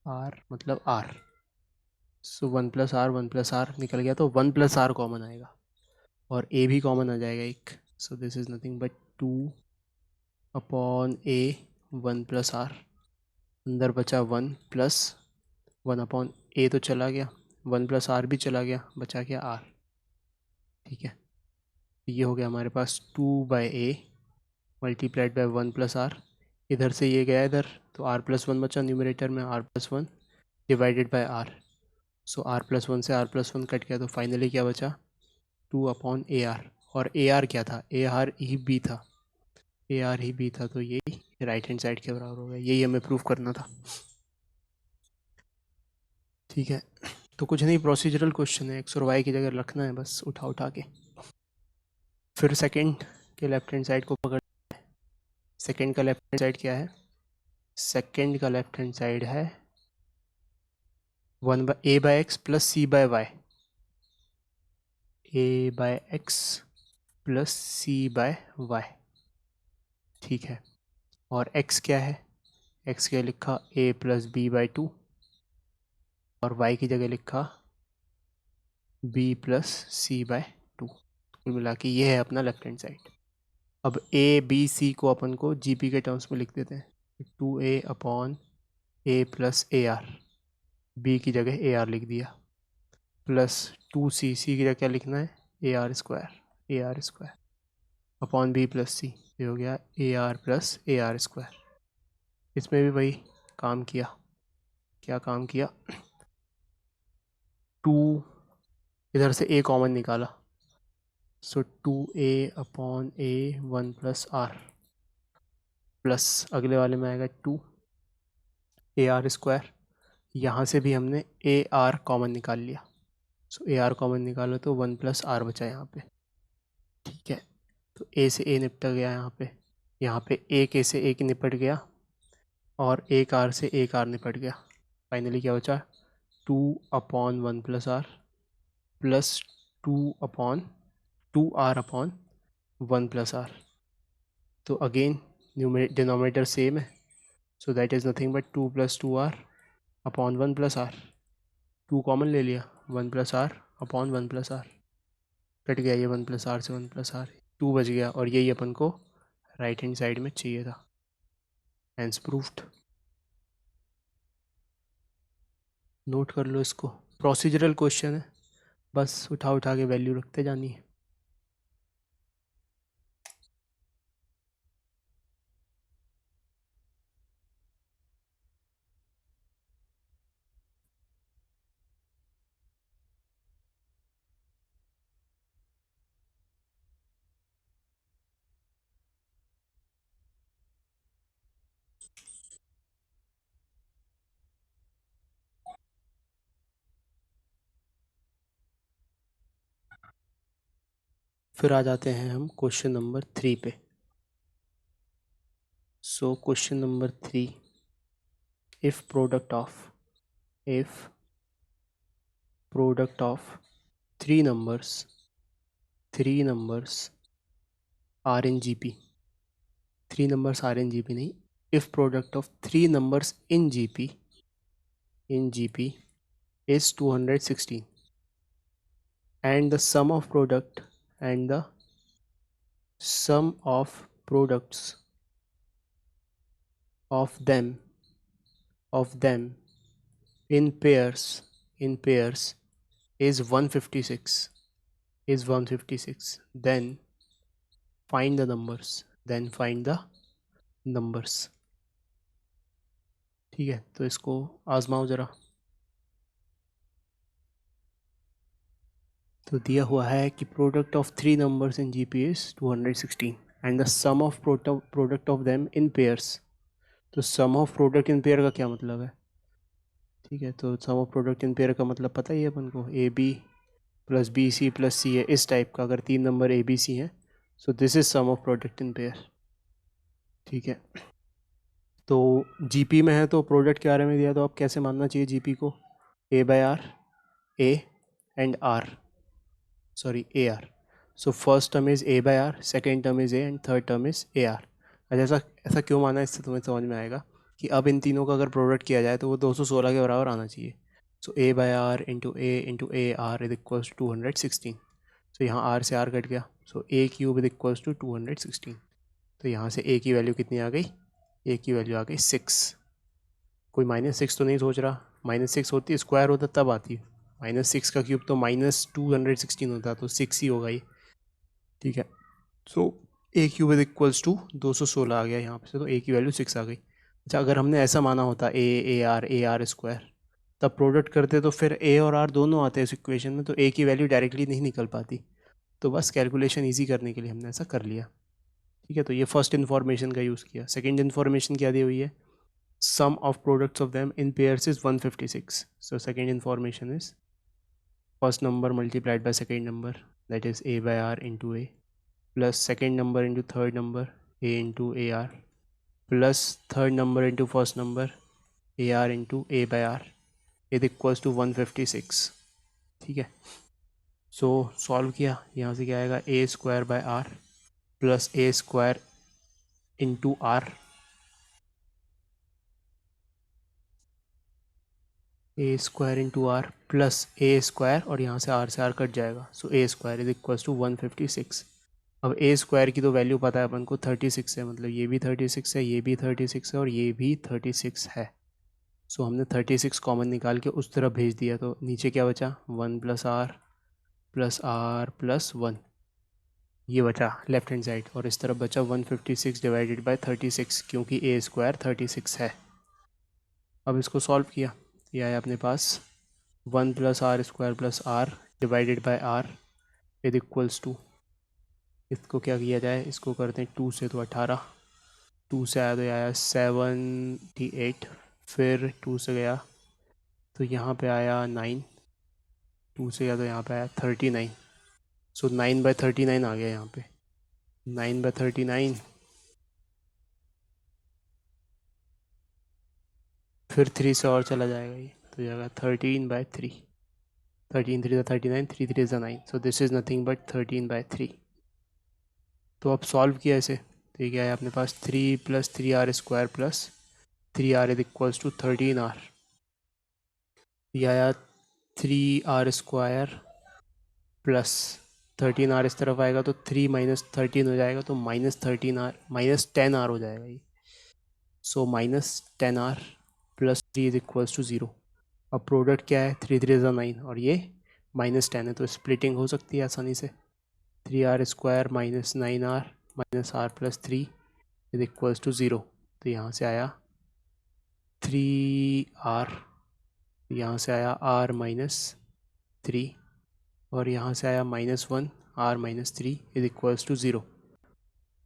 [SPEAKER 1] आर मतलब आर। सो 1 प्लस आर निकल गया तो 1 प्लस आर कॉमन आएगा और ए भी कॉमन आ जाएगा एक। So this is nothing but 2 upon a 1 plus r, अंदर बचा 1 प्लस 1 अपॉन ए तो चला गया, 1 प्लस आर भी चला गया, बचा क्या? आर। ठीक है, ये हो गया हमारे पास 2 by a multiplied by 1 plus r. इधर से ये गया इधर तो आर प्लस 1 बचा न्यूमरेटर में, r plus 1 divided by r. So r plus 1 से आर प्लस 1 कट गया तो फाइनली क्या बचा? 2 अपॉन ए आर। और ए आर क्या था? ए आर ही बी था, ए आर ही बी था, तो यही राइट हैंड साइड के बराबर हो गया। यही हमें प्रूफ करना था। ठीक है, तो कुछ नहीं, प्रोसीजरल क्वेश्चन है, एक्स और वाई की जगह रखना है बस उठा के। फिर सेकंड के लेफ्ट हैंड साइड को पकड़, सेकंड का लेफ्ट हैंड साइड क्या है? सेकेंड का लेफ्ट हैंड साइड है a by x plus c by y, a by x plus c by y, ठीक है। और x क्या है, x क्या लिखा a plus b by two, और y की जगह लिखा b plus c by two. कुल मिला के ये है अपना लेफ्ट हैंड साइड। अब a b c को अपन को gp के टर्म्स में लिख देते हैं, 2a upon a plus a r, b की जगह ए आर लिख दिया, प्लस 2c, सी की जगह क्या लिखना है a r square upon b plus c, ये हो गया a r plus a r square. इसमें भी वही काम किया, क्या काम किया, 2 इधर से a कॉमन निकाला, so 2a upon a 1 plus r, plus अगले वाले में आएगा 2 ए आर स्क्वायर, यहाँ से भी हमने ए आर कॉमन निकाल लिया, सो ए आर कॉमन निकालो तो 1 प्लस आर बचा यहाँ पे, ठीक है। तो ए से ए निपट गया यहाँ पे एक ए से एक निपट गया, और एक आर से एक आर निपट गया। फाइनली क्या बचा, 2 upon 1 plus r plus 2 r upon 1 plus r. तो अगेन डिनोमिनेटर सेम है, so that is nothing but 2 plus 2 r upon 1 plus r, 2 common ले लिया, 1 plus r upon 1 plus r, cut गया ये 1 प्लस आर से 1 plus r, 2 बच गया, और यही अपन को राइट हैंड साइड में चाहिए था। Hence proofed. नोट कर लो इसको, प्रोसीजरल क्वेश्चन है, बस उठा उठा के वैल्यू रखते जानी है। फिर आ जाते हैं हम क्वेश्चन नंबर 3 पे। So question number 3, if product of three numbers are in GP, three numbers are in GP नहीं, if product of three numbers in GP is 216 and the sum of products of them in pairs is 156, then find the numbers। ठीक है, तो इसको आजमाओ ज़रा। तो दिया हुआ है कि product of three numbers in GP is 216 and the sum of product of them in pairs. तो sum of product in pair का क्या मतलब है, ठीक है, तो sum of product in pair का मतलब पता ही है अपन को, a b plus b c plus c है, इस टाइप का। अगर तीन नंबर ए बी सी हैं, so this is sum of product in pair, ठीक है। तो जीपी में है तो प्रोडक्ट के बारे में दिया, तो अब कैसे मानना चाहिए जीपी को, a by r, a and r, sorry a r. So first term is a by r, second term is a and third term is a r. अच्छा, ऐसा क्यों माना है, इससे तुम्हें समझ में आएगा कि अब इन तीनों का अगर प्रोडक्ट किया जाए तो वो 216 के बराबर आना चाहिए। So a by r into a r is equals to 216। So यहाँ आर से आर कट गया, so a cube is equals to 216। तो यहाँ से ए की वैल्यू कितनी आ गई, ए की वैल्यू आ गई 6। कोई -6 तो नहीं सोच रहा, -6 होती स्क्वायर होता तब आती, -6 का क्यूब तो -216 होता, तो 6 ही होगा ये, ठीक है। So a cube is equals to 216 आ गया यहाँ पे से, तो ए की वैल्यू 6 आ गई। अच्छा, अगर हमने ऐसा माना होता ए आर स्क्वायर, तब प्रोडक्ट करते तो फिर ए और आर दोनों आते हैं इस इक्वेशन में, तो ए की वैल्यू डायरेक्टली नहीं निकल पाती। तो बस कैलकुलेशन ईजी करने के लिए हमने ऐसा कर लिया, ठीक है। तो ये फर्स्ट इन्फॉर्मेशन का यूज़ किया। सेकेंड इन्फॉर्मेशन क्या दी हुई है, sum of products of them in pairs is 156. So second information is first number multiplied by second number, that is a by r into a, plus second number into third number, a into ar, plus third number into first number a r into a by r is equals to 156. ठीक है, सो solve किया, यहाँ से क्या आएगा a square by r plus a square into r, a square into r plus a square, और यहाँ से आर कट जाएगा, so a square is equals to 156. अब ए स्क्वायर की तो वैल्यू पता है अपन को 36 है, मतलब ये भी 36 है, ये भी 36 है और ये भी 36 है. सो हमने 36 कॉमन निकाल के उस तरफ भेज दिया, तो नीचे क्या बचा 1 प्लस आर प्लस 1, ये बचा लेफ्ट हैंड साइड, और इस तरफ बचा 156 डिवाइडेड बाय 36 क्योंकि ए स्क्वायर 36 है. अब इसको सॉल्व किया, ये आया अपने पास 1 plus r square plus r divided by r is equals to, इसको क्या किया जाए, इसको करते हैं 2 से, तो 18, 2 से आया तो ये आया 78, फिर 2 से गया तो यहाँ पे आया 9, 2 से गया तो यहाँ पे आया 39, सो 9/39 आ गया यहाँ पे, 9/39, फिर 3 से और चला जाएगा ये, तो जाएगा 13/3, 13 3 39, 3 3 9, सो दिस इज़ नथिंग बट 13/3. तो अब सॉल्व किया इसे, तो ये क्या है अपने पास 3 + 3r square plus 3r is equals to 13r, ये आया 3r स्क्वायर प्लस 13r, इस तरफ आएगा तो 3 - 13 हो जाएगा, तो -13r -10r हो जाएगा ये, सो -10r plus 3 is equals to 0. अब प्रोडक्ट क्या है 3 3 9 और ये -10 है, तो स्प्लिटिंग हो सकती है आसानी से, 3r square -9r -r plus 3 is equals to 0. तो यहाँ से आया 3r, यहाँ से आया r -3, और यहाँ से आया -1 r -3 is equals to 0.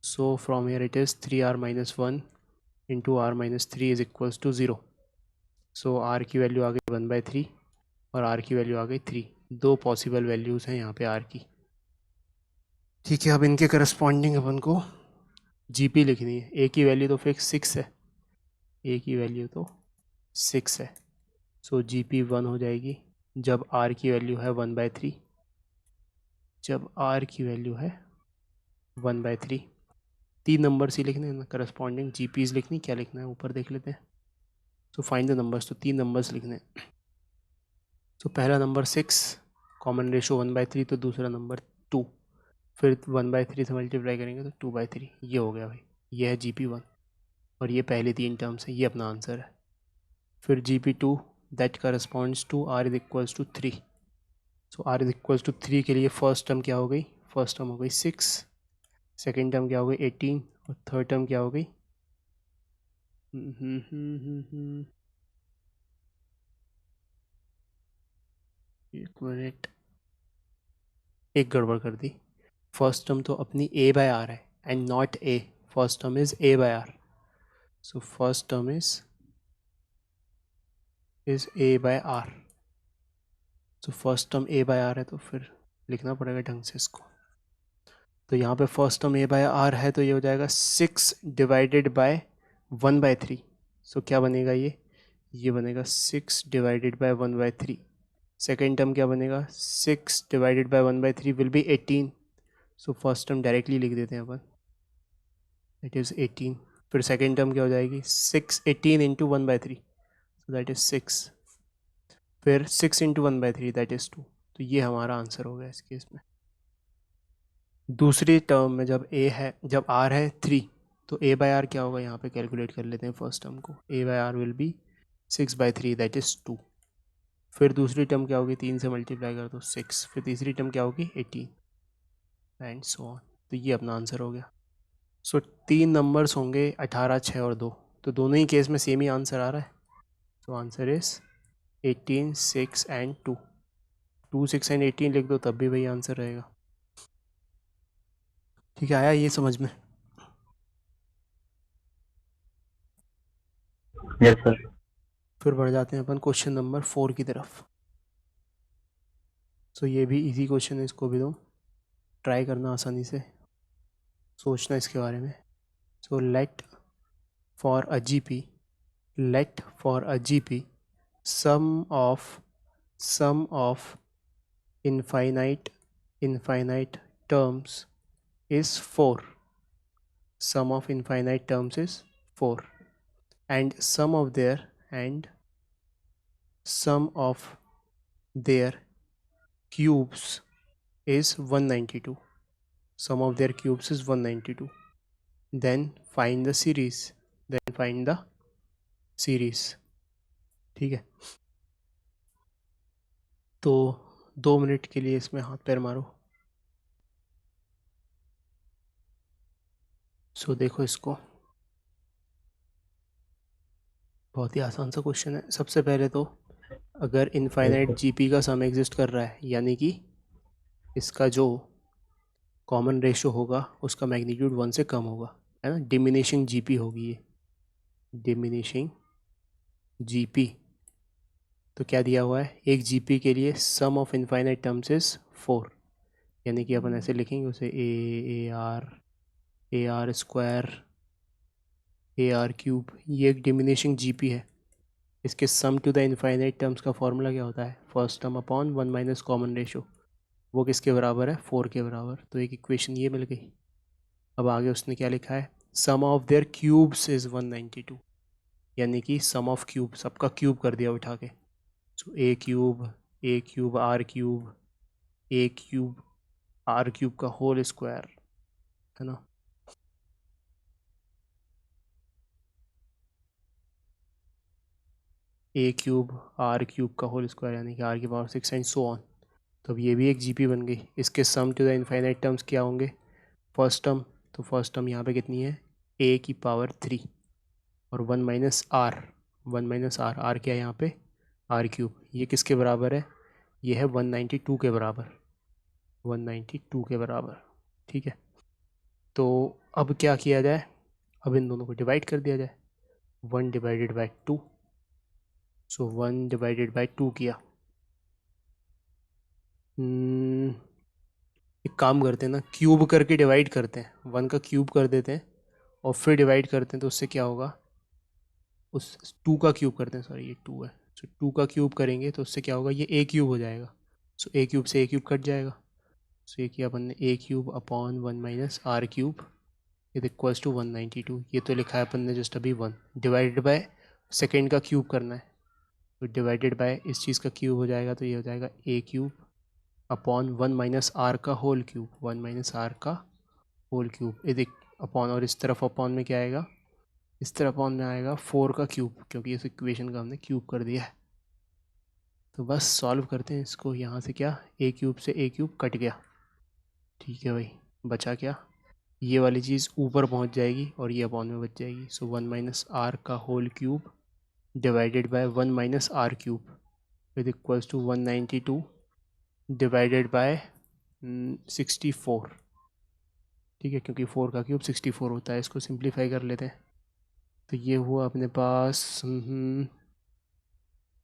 [SPEAKER 1] So from here it is 3r -1 into r -3 is equals to 0. So r की वैल्यू आ गई 1/3 और r की वैल्यू आ गई 3. दो पॉसिबल वैल्यूज़ हैं यहाँ पे r की. ठीक है, अब इनके करस्पॉन्डिंग अपन को GP लिखनी है. a की वैल्यू तो फिक्स 6 है, a की वैल्यू तो 6 है, सो GP 1 हो जाएगी जब r की वैल्यू है 1/3, जब r की वैल्यू है 1/3. 3 नंबर्स ही लिखने हैं ना, करस्पॉन्डिंग GPs लिखनी, क्या लिखना है ऊपर देख लेते हैं. सो फाइंड द नंबर्स, तो 3 नंबर्स लिखने हैं. तो पहला नंबर 6, कॉमन रेशो 1/3, तो दूसरा नंबर 2, फिर 1/3 से मल्टीप्लाई करेंगे तो 2/3, ये हो गया भाई, ये है GP1, और ये पहले 3 टर्म्स है, ये अपना आंसर है. फिर GP2 that corresponds to r is equals to 3. So r is equals to 3 के लिए फर्स्ट टर्म क्या हो गई, फर्स्ट टर्म हो गई 6, सेकेंड टर्म क्या हो गई 18, और थर्ड टर्म क्या हो गई, एक मिनट, एक गड़बड़ कर दी. फर्स्ट टर्म तो अपनी a/r है and not a, first term is a/r, so first term is a/r. So first term a/r है, तो फिर लिखना पड़ेगा ढंग से इसको. तो यहाँ पे फर्स्ट टर्म a/r है, तो ये हो जाएगा 6 डिवाइडेड बाय 1/3. सो क्या बनेगा ये बनेगा 6 डिवाइडेड बाय 1/3. सेकेंड टर्म क्या बनेगा 6 divided by 1/3 will be 18. So first term directly लिख देते हैं अपन, इट इज़ 18. फिर सेकेंड टर्म क्या हो जाएगी 6 18 इंटू 1/3, सो दैट इज़ 6. फिर 6 इंटू 1/3 दैट इज़ 2. तो ये हमारा आंसर हो गया इस केस में. दूसरी टर्म में जब r है 3, तो a/r क्या होगा, यहाँ पे कैलकुलेट कर लेते हैं फर्स्ट टर्म को. a/r will be 6/3 that is 2. फिर दूसरी टर्म क्या होगी, 3 से मल्टीप्लाई कर दो 6, फिर तीसरी टर्म क्या होगी 18, एंड सो ऑन. तो ये अपना आंसर हो गया. सो 3 नंबर्स होंगे 18, 6 और 2, तो दोनों ही केस में सेम ही आंसर आ रहा है. तो आंसर इज 18, 6 एंड 2. 2, 6 एंड 18 लिख दो तब भी वही आंसर रहेगा. ठीक है, आया ये समझ में.
[SPEAKER 2] Yes sir.
[SPEAKER 1] फिर बढ़ जाते हैं अपन क्वेश्चन नंबर 4 की तरफ. सो ये भी इजी क्वेश्चन है, इसको भी दो ट्राई करना आसानी से, सोचना इसके बारे में. So let for a GP, let for a GP sum of infinite terms is 4. Sum of infinite terms is 4, and sum of their cubes is 192. Sum of their cubes is 192. Then find the series. ठीक है, तो 2 minute के लिए इसमें हाथ पैर मारो। सो देखो इसको, बहुत ही आसान सा क्वेश्चन है। सबसे पहले तो अगर इनफाइनाइट जीपी का सम एग्जिस्ट कर रहा है, यानी कि इसका जो कॉमन रेशियो होगा उसका मैग्नीट्यूड 1 से कम होगा, है ना। डिमिनिशिंग जीपी होगी ये, डिमिनिशिंग जीपी। तो क्या दिया हुआ है, एक जीपी के लिए सम ऑफ इनफाइनाइट टर्म्स इज 4, यानी कि अपन ऐसे लिखेंगे उसे ए आर स्क्वायर ए आर क्यूब। ये एक डिमिनिशिंग जीपी है। इसके सम टू द इनफाइनाइट टर्म्स का फॉर्मूला क्या होता है, first term upon 1 minus common ratio. वो किसके बराबर है, 4 के बराबर। तो एक इक्वेशन ये मिल गई। अब आगे उसने क्या लिखा है, sum of their cubes is 192, यानी कि सम ऑफ क्यूब, सबका क्यूब कर दिया उठा के। So a cube r cube, a cube r cube का होल स्क्वायर, है ना। ए क्यूब आर क्यूब का होल स्क्वायर, यानी कि आर की पावर 6 एंड सो ऑन। तो अब ये भी एक जीपी बन गई। इसके सम टू द इनफाइनाइट टर्म्स क्या होंगे, फर्स्ट टर्म, तो फर्स्ट टर्म यहाँ पे कितनी है, ए की पावर 3 और 1 माइनस आर, आर क्या है यहाँ पे, आर क्यूब। ये किसके बराबर है, ये है 192 के बराबर, 192 के बराबर। ठीक है, तो अब क्या किया जाए, अब इन दोनों को डिवाइड कर दिया जाए। 1 divided by 2, so 1 divided by 2 किया। एक काम करते हैं ना, क्यूब करके डिवाइड करते हैं, 1 का क्यूब कर देते हैं और फिर डिवाइड करते हैं। तो उससे क्या होगा, उस 2 का क्यूब करते हैं, सॉरी ये 2 है। सो 2 का क्यूब करेंगे तो उससे क्या होगा, ये ए क्यूब हो जाएगा। सो ए क्यूब से ए क्यूब कट जाएगा। सो ये किया अपन ने, a cube upon 1 minus r cube is equals to 192। ये तो लिखा है अपन ने जस्ट अभी 1 डिवाइडेड बाय सेकेंड का क्यूब करना है, तो डिवाइडेड बाय इस चीज़ का क्यूब हो जाएगा। तो ये हो जाएगा ए क्यूब अपॉन 1 माइनस आर का होल क्यूब, 1 माइनस आर का होल क्यूब इज अपॉन, और इस तरफ अपॉन में क्या आएगा, इस तरफ अपॉन में आएगा 4 का क्यूब, क्योंकि इस इक्वेशन का हमने क्यूब कर दिया है। तो बस सॉल्व करते हैं इसको। यहाँ से क्या, ए क्यूब से ए क्यूब कट गया, ठीक है भाई। बचा क्या, ये वाली चीज़ ऊपर पहुँच जाएगी और ये अपॉन में बच जाएगी। सो 1 माइनस आर का whole cube divided by 1 minus r cube is equals to 192 divided by 64। ठीक है, क्योंकि 4 का क्यूब 64 होता है। इसको सिंप्लीफाई कर लेते हैं। तो ये हुआ अपने पास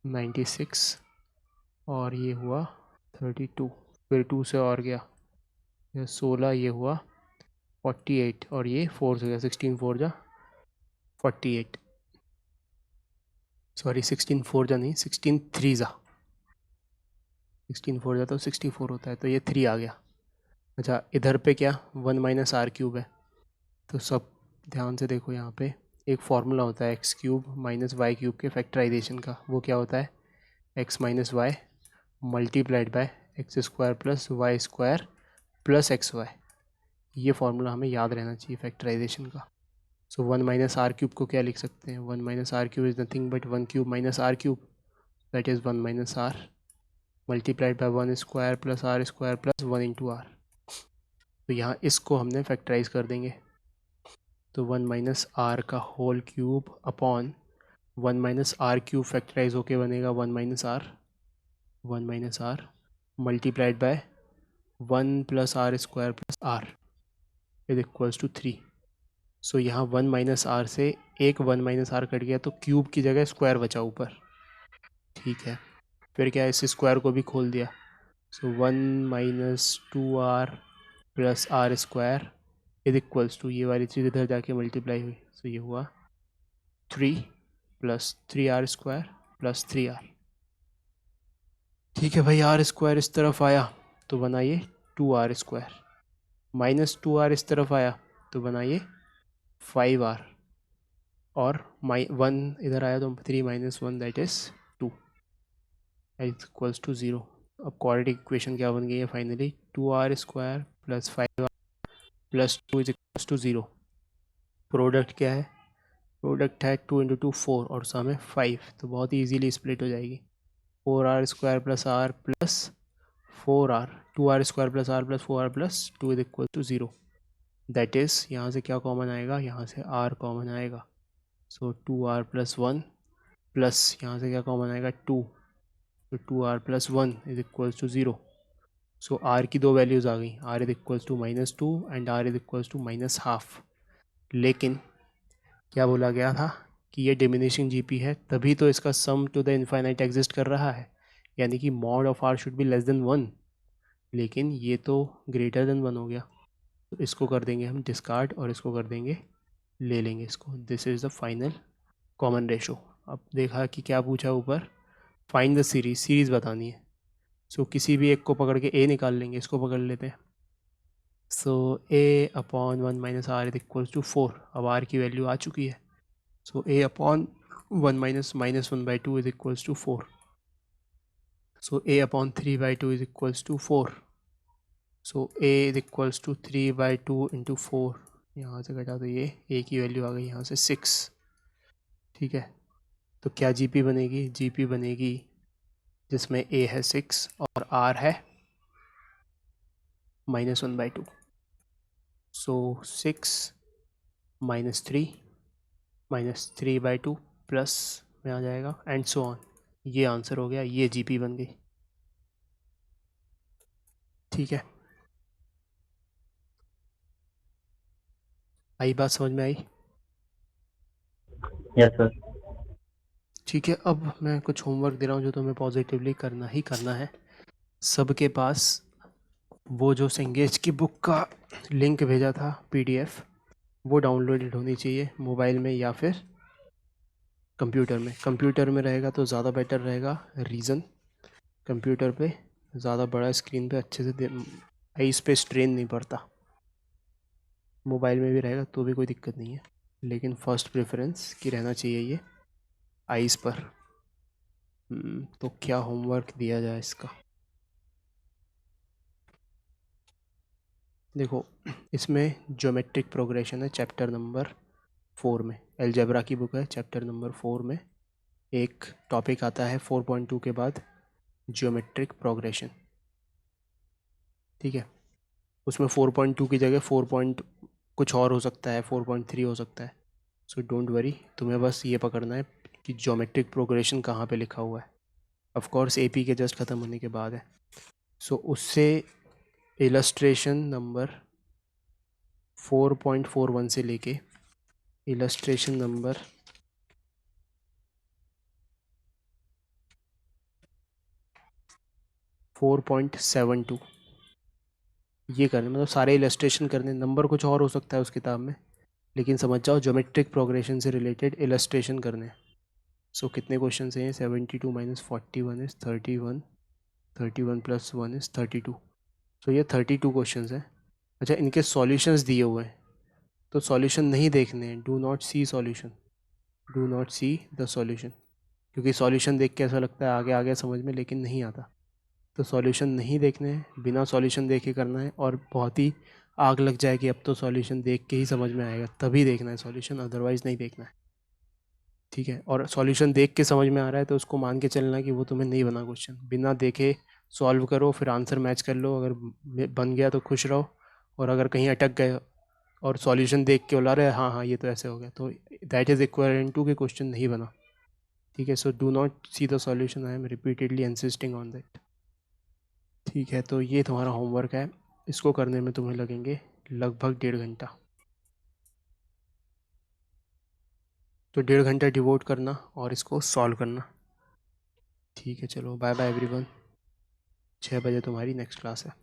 [SPEAKER 1] 96 और ये हुआ 32, फिर 2 से और गया, ये 16, ये हुआ 48 और ये 4 से गया, 16 4 जा 48, सॉरी 16 4 जा नहीं, 16 3 जा, 16 4 जा तो 64 होता है। तो ये 3 आ गया। अच्छा, इधर पे क्या, 1 माइनस आर क्यूब है। तो सब ध्यान से देखो, यहाँ पे एक फार्मूला होता है x cube minus y cube के फैक्टराइजेशन का। वो क्या होता है, x minus y multiplied by x square plus y square plus x y. ये फार्मूला हमें याद रहना चाहिए फैक्टराइजेशन का। सो 1 माइनस आर क्यूब को क्या लिख सकते हैं, 1 minus r cube is nothing but 1 cube minus r cube, that is 1 minus r multiplied by 1 square plus 1 into r. तो यहाँ इसको हमने फैक्टराइज कर देंगे। तो 1 माइनस आर का whole cube upon 1 minus r cube factorise होके बनेगा 1 minus r multiplied by 1 plus r square plus r is equals to 3। So यहाँ 1 माइनस आर से एक 1 माइनस आर कट गया, तो क्यूब की जगह स्क्वायर बचा ऊपर। ठीक है, फिर क्या, इस स्क्वायर को भी खोल दिया। So 1 minus 2 r plus r square is equals to, ये वाली चीज़ इधर जाके मल्टीप्लाई हुई। सो ये हुआ 3 प्लस 3r² प्लस 3r। ठीक है भाई, r² इस तरफ आया तो बनाइए 2r², माइनस 2r इस तरफ आया तो बनाइए 5r, और 1 इधर आया तो 3 - 1 that is 2 is equals to 0। अब क्वाड्रेटिक इक्वेशन क्या बन गई है finally, 2r² plus 5r plus 2 is equals to 0। Product क्या है, प्रोडक्ट है 2 × 2 4 और सम है 5, तो बहुत ही ईजीली स्प्लिट हो जाएगी। 4r² plus r plus 4r, 2r² plus r plus 4r plus 2 is equal to 0। That is यहाँ से क्या कॉमन आएगा, यहाँ से r कॉमन आएगा, सो 2r प्लस 1 प्लस यहाँ से क्या कॉमन आएगा 2, तो 2r plus 1 is equals to 0। So r की दो वैल्यूज़ आ गई, r is equals to -2 and r is equals to -1/2। लेकिन क्या बोला गया था कि ये डिमिनिशिंग जीपी है, तभी तो इसका sum to the infinite exist कर रहा है, यानी कि mod of r should be less than 1, लेकिन ये तो ग्रेटर देन 1 हो गया, तो इसको कर देंगे हम डिस्कार्ड और इसको कर देंगे, ले लेंगे इसको। This is the final common ratio. अब देखा कि क्या पूछा ऊपर, फाइंड द सीरीज, सीरीज़ बतानी है। सो किसी भी एक को पकड़ के ए निकाल लेंगे, इसको पकड़ लेते हैं। So a upon 1 minus r is equals to 4। अब r की वैल्यू आ चुकी है, so a upon 1 minus -1/2 is equals to 4। So a upon 3/2 is equals to 4। So a is equals to 3/2 into 4, यहाँ से घटा तो ये a की वैल्यू आ गई यहाँ से 6। ठीक है, तो क्या जीपी बनेगी, जीपी बनेगी जिसमें a है 6 और r है -1/2। सो 6 - 3 -3/2 प्लस में आ जाएगा एंड सो ऑन। ये आंसर हो गया, ये जीपी बन गई। ठीक है, आई बात समझ में आई?
[SPEAKER 2] Yes sir.
[SPEAKER 1] ठीक है, अब मैं कुछ होमवर्क दे रहा हूँ जो तुम्हें पॉजिटिवली करना ही करना है। सबके पास वो जो सेंगेज की बुक का लिंक भेजा था PDF, वो डाउनलोडेड होनी चाहिए मोबाइल में या फिर कंप्यूटर में। कंप्यूटर में रहेगा तो ज़्यादा बेटर रहेगा, रीज़न कंप्यूटर पे ज़्यादा बड़ा स्क्रीन पे अच्छे से आईज पे स्ट्रेन नहीं पड़ता। मोबाइल में भी रहेगा तो भी कोई दिक्कत नहीं है, लेकिन फर्स्ट प्रेफरेंस की रहना चाहिए ये आईज पर। तो क्या होमवर्क दिया जाए इसका, देखो इसमें ज्योमेट्रिक प्रोग्रेशन है चैप्टर नंबर 4 में, अलजेब्रा की बुक है, चैप्टर नंबर 4 में एक टॉपिक आता है 4.2 के बाद, ज्योमेट्रिक प्रोग्रेशन। ठीक है, उसमें 4.2 की जगह 4 कुछ और हो सकता है, 4.3 हो सकता है। सो डोंट वरी, तुम्हें बस ये पकड़ना है कि ज्योमेट्रिक प्रोग्रेशन कहाँ पे लिखा हुआ है। ऑफ कोर्स AP के जस्ट ख़त्म होने के बाद है। सो उससे इलस्ट्रेशन नंबर 4.41 से लेके इलस्ट्रेशन नंबर 4.72 ये करने, मतलब सारे इलस्ट्रेशन करने। नंबर कुछ और हो सकता है उस किताब में, लेकिन समझ जाओ ज्योमेट्रिक प्रोग्रेशन से रिलेटेड इलस्ट्रेशन करने। सो कितने क्वेश्चन हैं, 72 - 41 इज़ 31, 31 + 1 इज़ 32। सो ये 32 क्वेश्चन हैं। अच्छा, इनके सॉल्यूशंस दिए हुए हैं, तो सॉल्यूशन नहीं देखने हैं, do not see solution, do not see the solution, क्योंकि सॉल्यूशन देख के ऐसा लगता है आगे आ गया समझ में, लेकिन नहीं आता। तो सॉल्यूशन नहीं देखने हैं, बिना सॉल्यूशन देखे करना है, और बहुत ही आग लग जाए कि अब तो सॉल्यूशन देख के ही समझ में आएगा तभी देखना है सॉल्यूशन, अदरवाइज़ नहीं देखना है। ठीक है, और सॉल्यूशन देख के समझ में आ रहा है तो उसको मान के चलना कि वो तुम्हें नहीं बना क्वेश्चन, बिना देखे सॉल्व करो, फिर आंसर मैच कर लो, अगर बन गया तो खुश रहो, और अगर कहीं अटक गए और सॉल्यूशन देख के बोला रहे हाँ हाँ ये तो ऐसे हो गया, तो दैट इज़ इक्विवेलेंट टू कि क्वेश्चन नहीं बना। ठीक है, so do not see the solution, I am repeatedly insisting on that. ठीक है, तो ये तुम्हारा होमवर्क है, इसको करने में तुम्हें लगेंगे लगभग 1.5 घंटा। तो 1.5 घंटा डिवोट करना और इसको सॉल्व करना। ठीक है, चलो बाय बाय एवरीवन। 6 बजे तुम्हारी नेक्स्ट क्लास है।